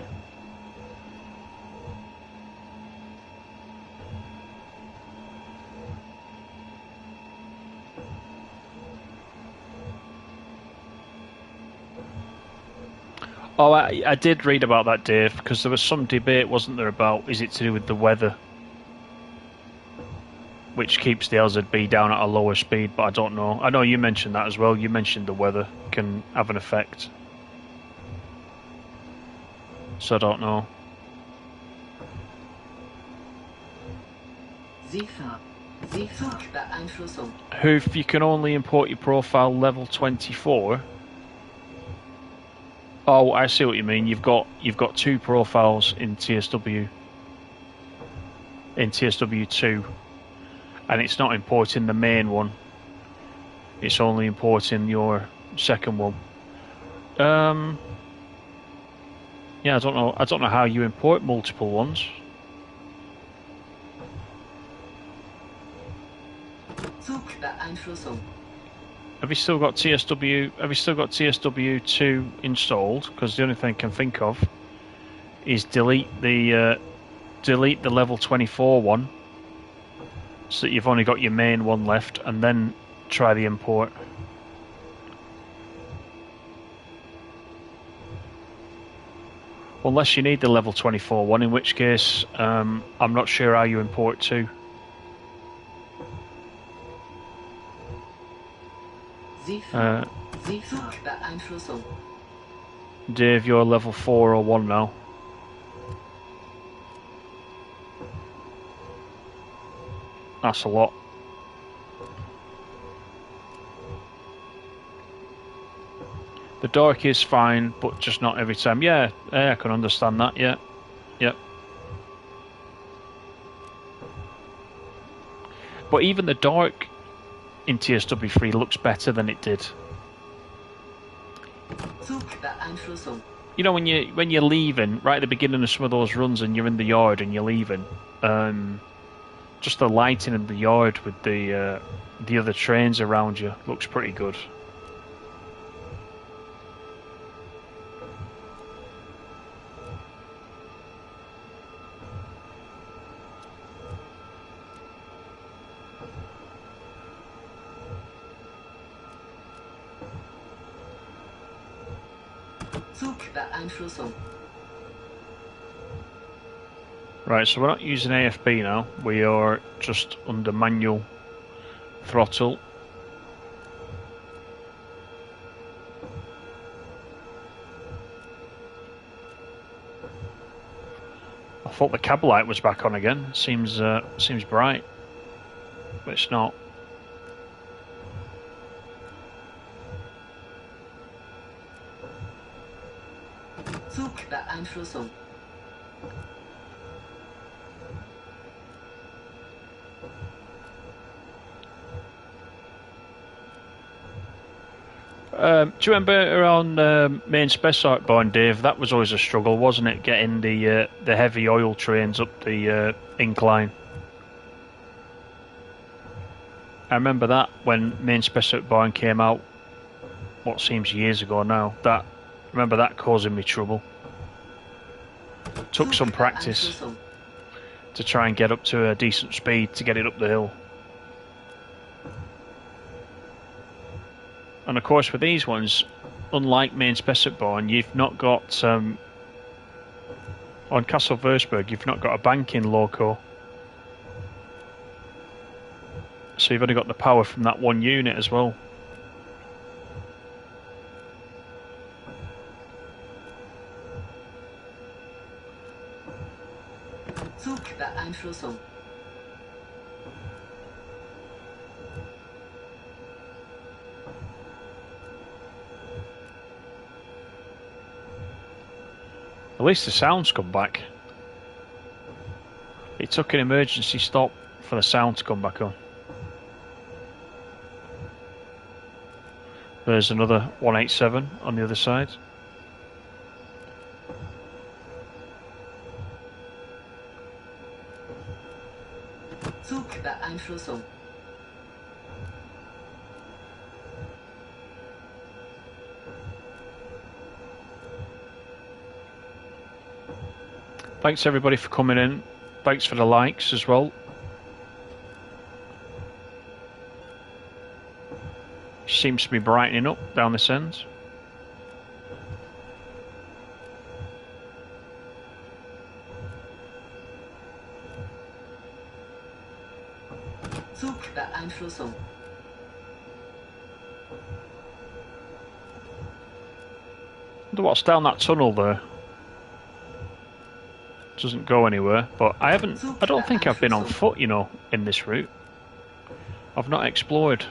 [SPEAKER 1] Oh, I did read about that, Dave, because there was some debate, wasn't there, about is it to do with the weather, which keeps the LZB down at a lower speed, but I don't know. I know you mentioned that as well. You mentioned the weather can have an effect. So I don't know. Hoof, you can only import your profile level 24. Oh, I see what you mean. You've got two profiles in TSW. In TSW2. And it's not importing the main one. It's only importing your second one. Yeah, I don't know. I don't know how you import multiple ones. Have you still got TSW? Have you still got TSW2 installed? Because the only thing I can think of is delete the level 24 one. So that you've only got your main one left, and then try the import. Unless you need the level 24 one, in which case I'm not sure how you import to. Dave, you're level 4 or 1 now. That's a lot. The dark is fine, but just not every time. Yeah, I can understand that, yeah. Yep. But even the dark in TSW3 looks better than it did. You know, when you're leaving, right at the beginning of some of those runs and you're in the yard and you're leaving, just the lighting in the yard with the other trains around you looks pretty good. Right, so we're not using AFB now, we are just under manual throttle. I thought the cab light was back on again. Seems bright, but it's not.
[SPEAKER 2] Zugbeeinflussung.
[SPEAKER 1] Do you remember on main Spessart Barn, Dave? That was always a struggle, wasn't it? Getting the heavy oil trains up the incline. I remember that when main Spessart Barn came out. what seems years ago now. That remember that causing me trouble. Took some practice to try and get up to a decent speed to get it up the hill. And of course with these ones, unlike main Spessartborn, you've not got on Castle Würzburg, you've not got a banking loco. So you've only got the power from that one unit as well.
[SPEAKER 2] Zugbeeinflussung.
[SPEAKER 1] At least the sound's come back. It took an emergency stop for the sound to come back on. There's another 187 on the other side.
[SPEAKER 2] Zugbeeinflussung.
[SPEAKER 1] Thanks everybody for coming in. Thanks for the likes as well. Seems to be brightening up down this end.
[SPEAKER 2] Zugbeeinflussung.
[SPEAKER 1] Wonder what's down that tunnel there. Doesn't go anywhere, but I don't think I've been on foot, you know, in this route. I've not explored.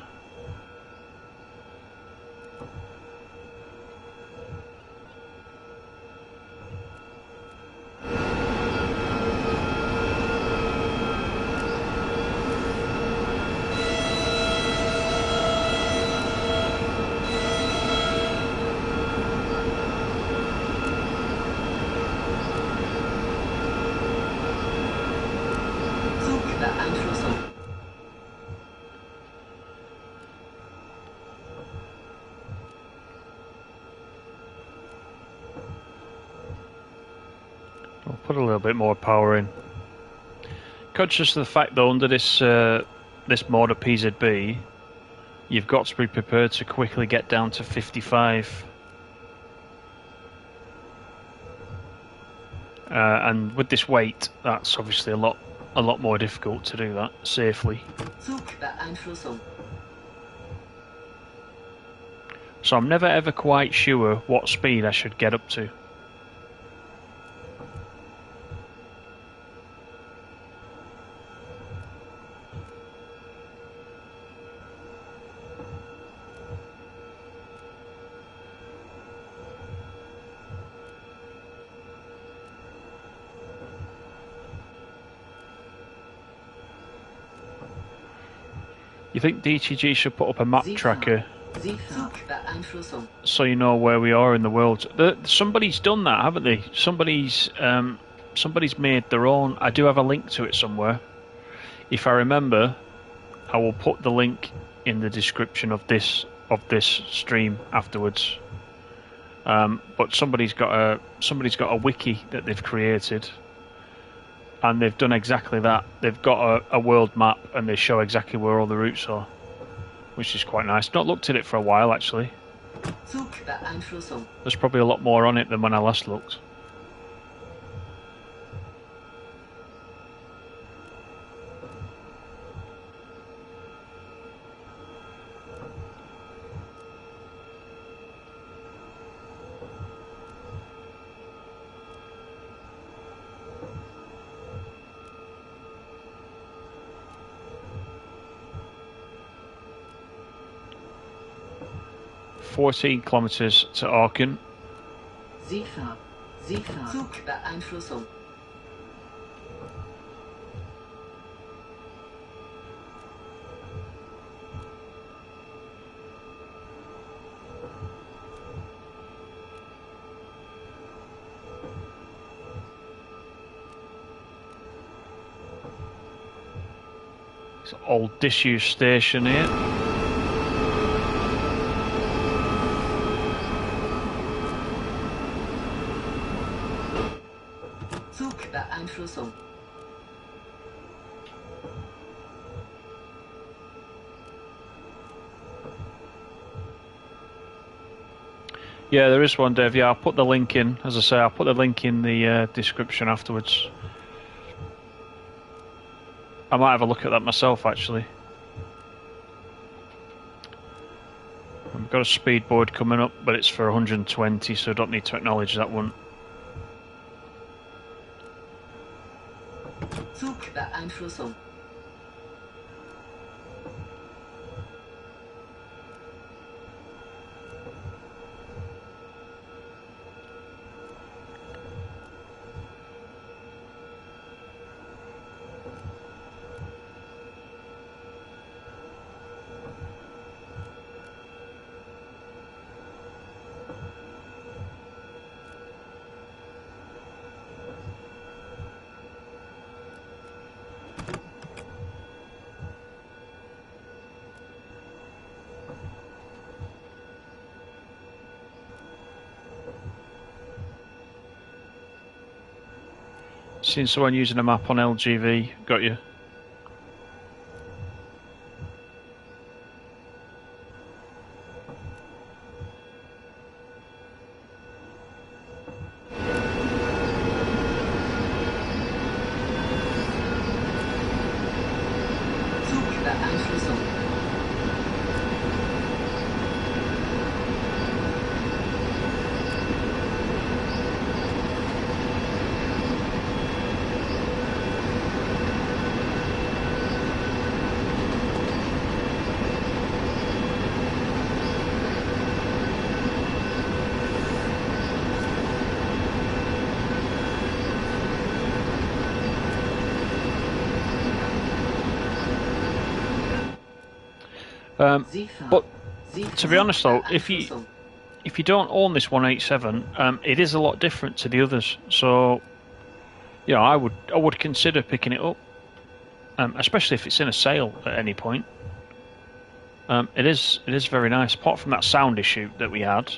[SPEAKER 1] I'll put a little bit more power in. Conscious of the fact though, under this this mode of PZB, you've got to be prepared to quickly get down to 55. And with this weight, that's obviously a lot more difficult to do that safely. So I'm never ever quite sure what speed I should get up to. You think DTG should put up a map tracker so you know where we are in the world? Somebody's done that, haven't they? Somebody's made their own. I do have a link to it somewhere. If I remember, I will put the link in the description of this stream afterwards. But somebody's got a wiki that they've created. And they've done exactly that. They've got a world map and they show exactly where all the routes are, which is quite nice. Not looked at it for a while actually. There's probably a lot more on it than when I last looked. $14 kilometers to Aachen.
[SPEAKER 2] Seefahrt. Zugbeeinflussung.
[SPEAKER 1] It's an old disused station here.
[SPEAKER 2] Beeinflussung.
[SPEAKER 1] Yeah, there is one, Dave. Yeah, I'll put the link in. As I say, I'll put the link in the description afterwards. I might have a look at that myself, actually. We've got a speed board coming up, but it's for 120, so I don't need to acknowledge that one.
[SPEAKER 2] Zugbeeinflussung.
[SPEAKER 1] Seen someone using a map on LGV. Got you.
[SPEAKER 2] Zugbeeinflussung.
[SPEAKER 1] But to be honest though, if you don't own this 187, it is a lot different to the others. So, you know, I would consider picking it up, especially if it's in a sale at any point. It is very nice. Apart from that sound issue that we had,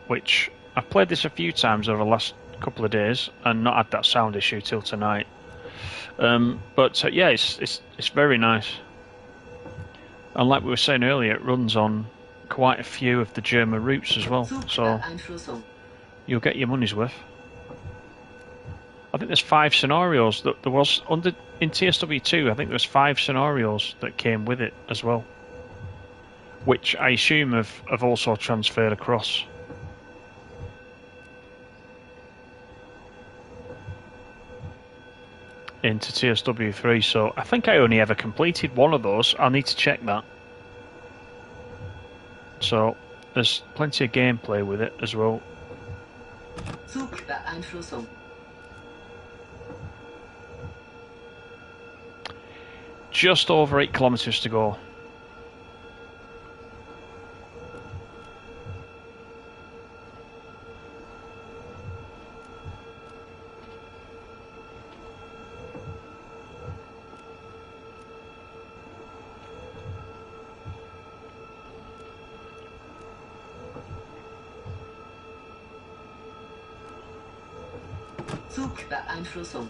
[SPEAKER 1] which I've played this a few times over the last couple of days and not had that sound issue till tonight. But yeah, it's very nice. And like we were saying earlier, it runs on quite a few of the German routes as well, so you'll get your money's worth. I think there's 5 scenarios that there was in TSW2. I think there's 5 scenarios that came with it as well, which I assume have also transferred across. Into TSW3, so I think I only ever completed one of those. I'll need to check that. So there's plenty of gameplay with it as well.
[SPEAKER 2] Zugbeeinflussung.
[SPEAKER 1] Just over 8 kilometers to go.
[SPEAKER 2] Zugbeeinflussung.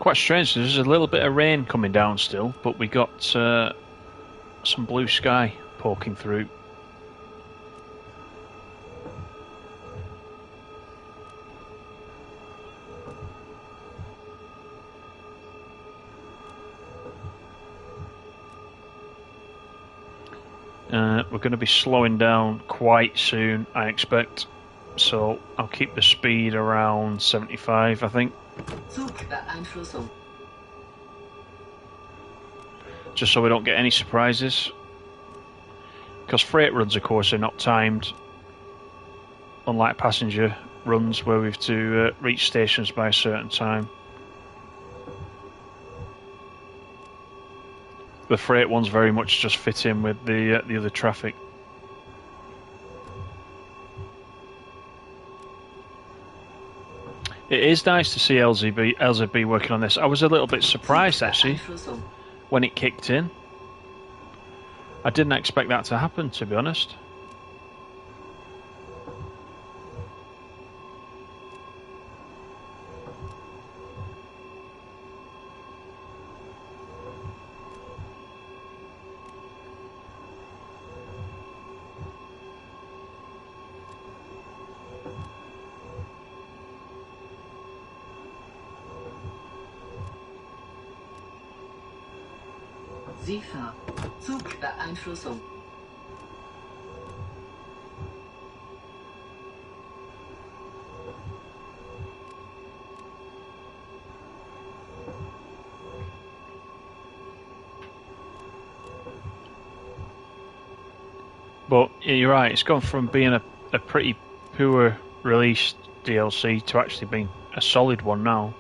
[SPEAKER 1] Quite strange. There's a little bit of rain coming down still, but we got some blue sky poking through. We're going to be slowing down quite soon, I expect. So I'll keep the speed around 75, I think.
[SPEAKER 2] Zugbeeinflussung.
[SPEAKER 1] Just so we don't get any surprises. Because freight runs, of course, are not timed. Unlike passenger runs where we have to reach stations by a certain time. The freight ones very much just fit in with the other traffic. It is nice to see LZB working on this. I was a little bit surprised actually when it kicked in. I didn't expect that to happen, to be honest.
[SPEAKER 2] Sicher. Zugbeeinflussung.
[SPEAKER 1] But yeah, you're right, it's gone from being a pretty poor release DLC to actually being a solid one now.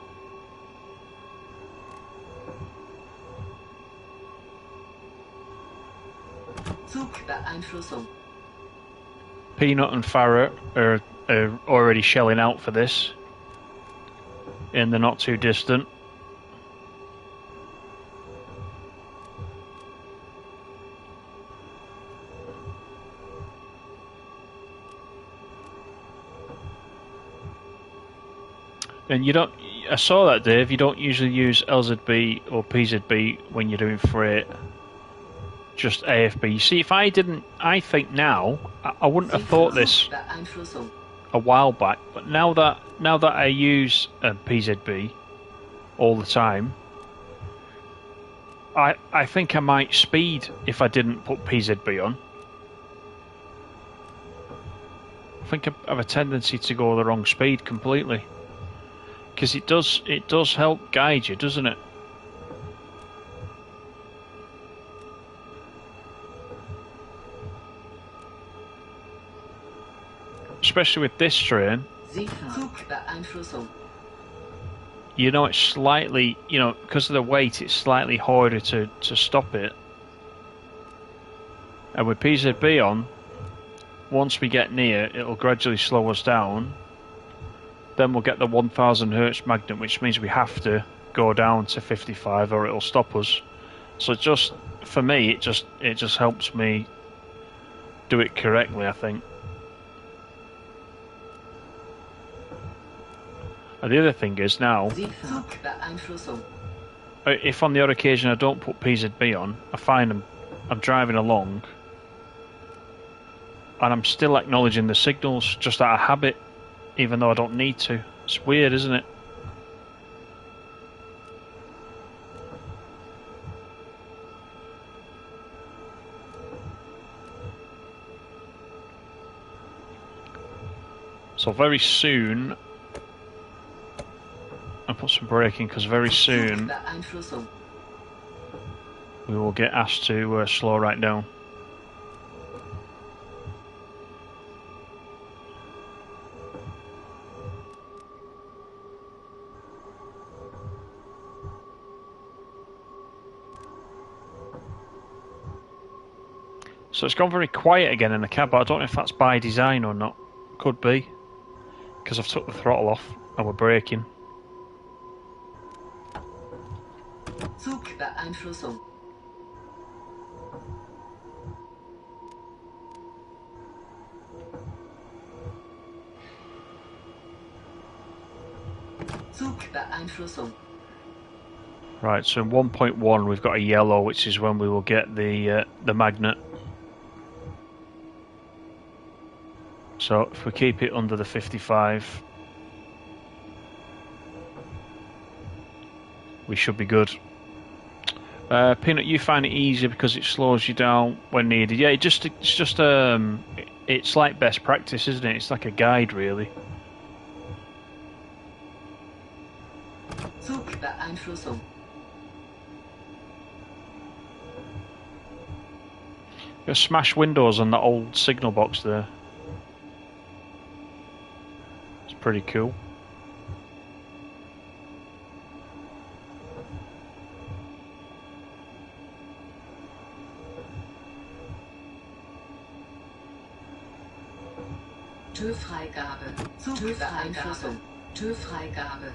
[SPEAKER 2] Zugbeeinflussung.
[SPEAKER 1] Peanut and Farah are already shelling out for this in the not too distant. And you don't. I saw that, Dave. You don't usually use LZB or PZB when you're doing freight. Just AFB. You see, if I didn't, I think now I wouldn't have thought this a while back. But now that I use PZB all the time, I think I might speed if I didn't put PZB on. I think I have a tendency to go the wrong speed completely. Because it does help guide you, doesn't it? Especially with this train. You know, it's slightly, you know, because of the weight, it's slightly harder to stop it. And with PZB on, once we get near, it'll gradually slow us down. Then we'll get the 1000 Hertz magnet, which means we have to go down to 55 or it'll stop us. So just, for me, it just helps me do it correctly, I think. And the other thing is now, if on the odd occasion I don't put PZB on, I find I'm driving along and I'm still acknowledging the signals just out of habit, even though I don't need to. It's weird, isn't it? So very soon, I'll put some braking because very soon we will get asked to slow right down. So it's gone very quiet again in the cab, but I don't know if that's by design or not. Could be, because I've took the throttle off and we're braking.
[SPEAKER 2] Zugbeeinflussung. Zugbeeinflussung.
[SPEAKER 1] Right, so in 1.1 we've got a yellow, which is when we will get the magnet. So if we keep it under the 55, we should be good. Peanut, you find it easier because it slows you down when needed. Yeah, it's like best practice, isn't it? It's like a guide, really.
[SPEAKER 2] Zugbeeinflussung.
[SPEAKER 1] Got smashed windows on that old signal box there. It's pretty cool.
[SPEAKER 2] TÜV-Freigabe. Zugbeeinflussung. TÜV-Freigabe.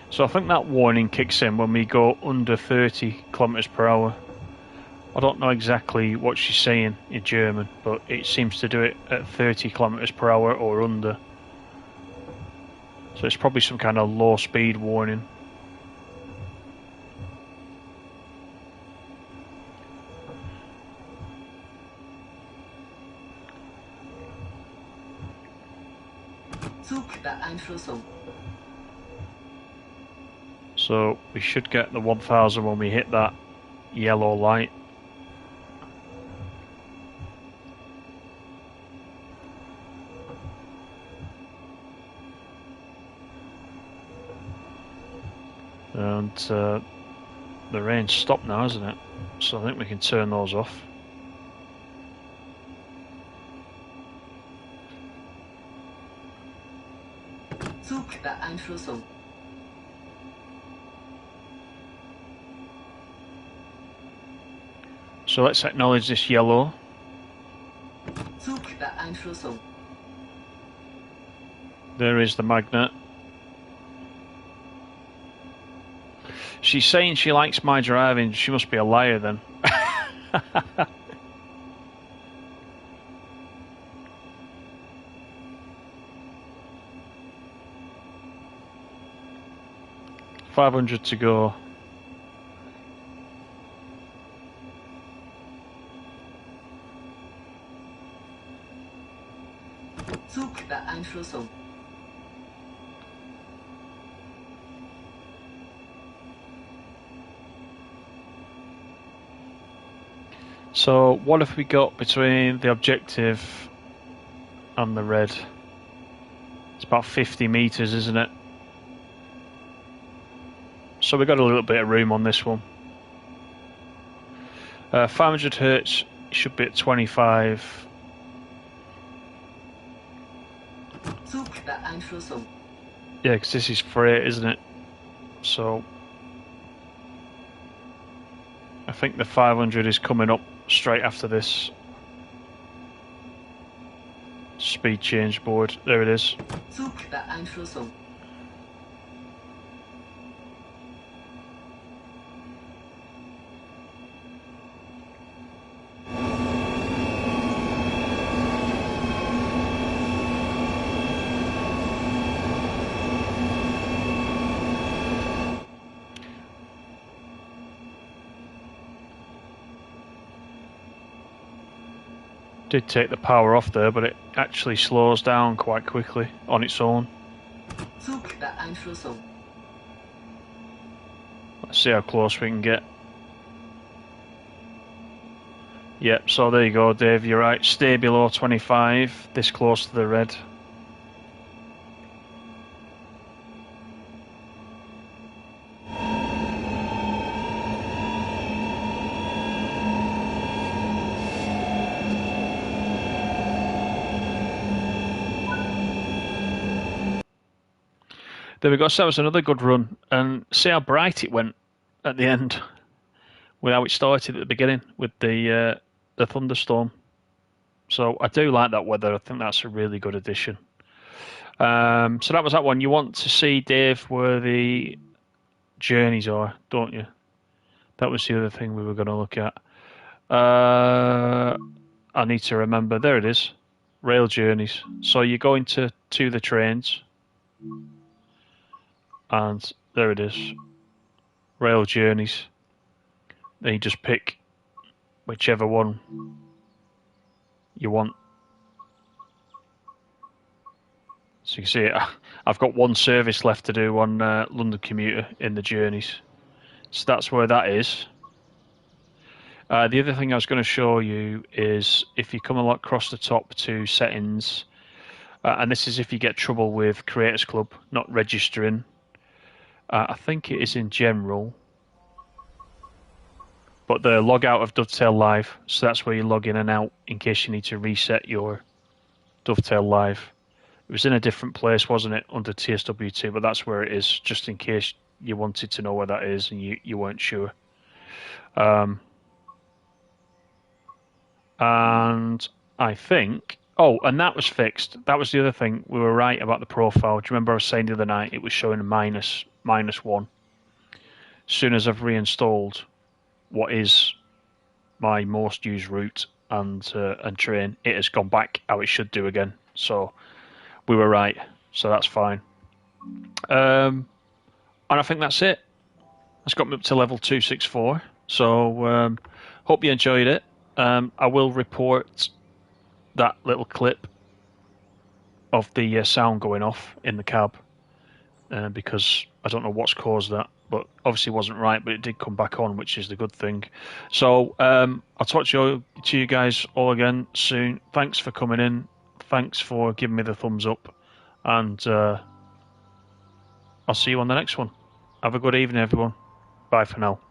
[SPEAKER 1] So I think that warning kicks in when we go under 30 kilometers per hour. I don't know exactly what she's saying in German, but it seems to do it at 30 kilometers per hour or under. So it's probably some kind of low speed warning. So we should get the 1000 when we hit that yellow light. And the rain's stopped now, isn't it? So I think we can turn those off.
[SPEAKER 2] Zugbeeinflussung.
[SPEAKER 1] So let's acknowledge this yellow.
[SPEAKER 2] Zugbeeinflussung.
[SPEAKER 1] There is the magnet. She's saying she likes my driving. She must be a liar then. $500 to go.
[SPEAKER 2] Zugbeeinflussung.
[SPEAKER 1] So what have we got between the objective and the red? It's about 50 meters, isn't it? So we've got a little bit of room on this one. 500 hertz should be at 25.
[SPEAKER 2] Zugbeeinflussung.
[SPEAKER 1] Yeah, because this is freight, isn't it? So I think the 500 is coming up straight after this speed change board. There it is.
[SPEAKER 2] Zugbeeinflussung.
[SPEAKER 1] Did take the power off there, but it actually slows down quite quickly on its own.
[SPEAKER 2] Zugbeeinflussung.
[SPEAKER 1] Let's see how close we can get. Yep, so there you go, Dave, you're right. Stay below 25, this close to the red. There we go, so that was another good run. And see how bright it went at the end with how it started at the beginning with the thunderstorm. So I do like that weather. I think that's a really good addition. So that was that one. You want to see, Dave, where the journeys are, don't you? That was the other thing we were going to look at. I need to remember. There it is. Rail journeys. So you're going to the trains. And there it is. Rail journeys. Then you just pick whichever one you want. So you can see I've got one service left to do on London Commuter in the journeys. So that's where that is. The other thing I was going to show you is if you come across the top to settings, and this is if you get trouble with Creators Club not registering. I think it is in general, but the log out of Dovetail Live, so that's where you log in and out in case you need to reset your Dovetail Live. It was in a different place, wasn't it, under TSW2, but that's where it is, just in case you wanted to know where that is and you weren't sure. And I think... Oh, and that was fixed. That was the other thing. We were right about the profile. Do you remember I was saying the other night it was showing a minus one? As soon as I've reinstalled what is my most used route and train, it has gone back how it should do again. So we were right. So that's fine. And I think that's it. That's got me up to level 264. So hope you enjoyed it. I will report that little clip of the sound going off in the cab because I don't know what's caused that, but obviously wasn't right. But it did come back on, which is the good thing. So I'll talk to you guys all again soon. Thanks for coming in. Thanks for giving me the thumbs up, and I'll see you on the next one. Have a good evening, everyone. Bye for now.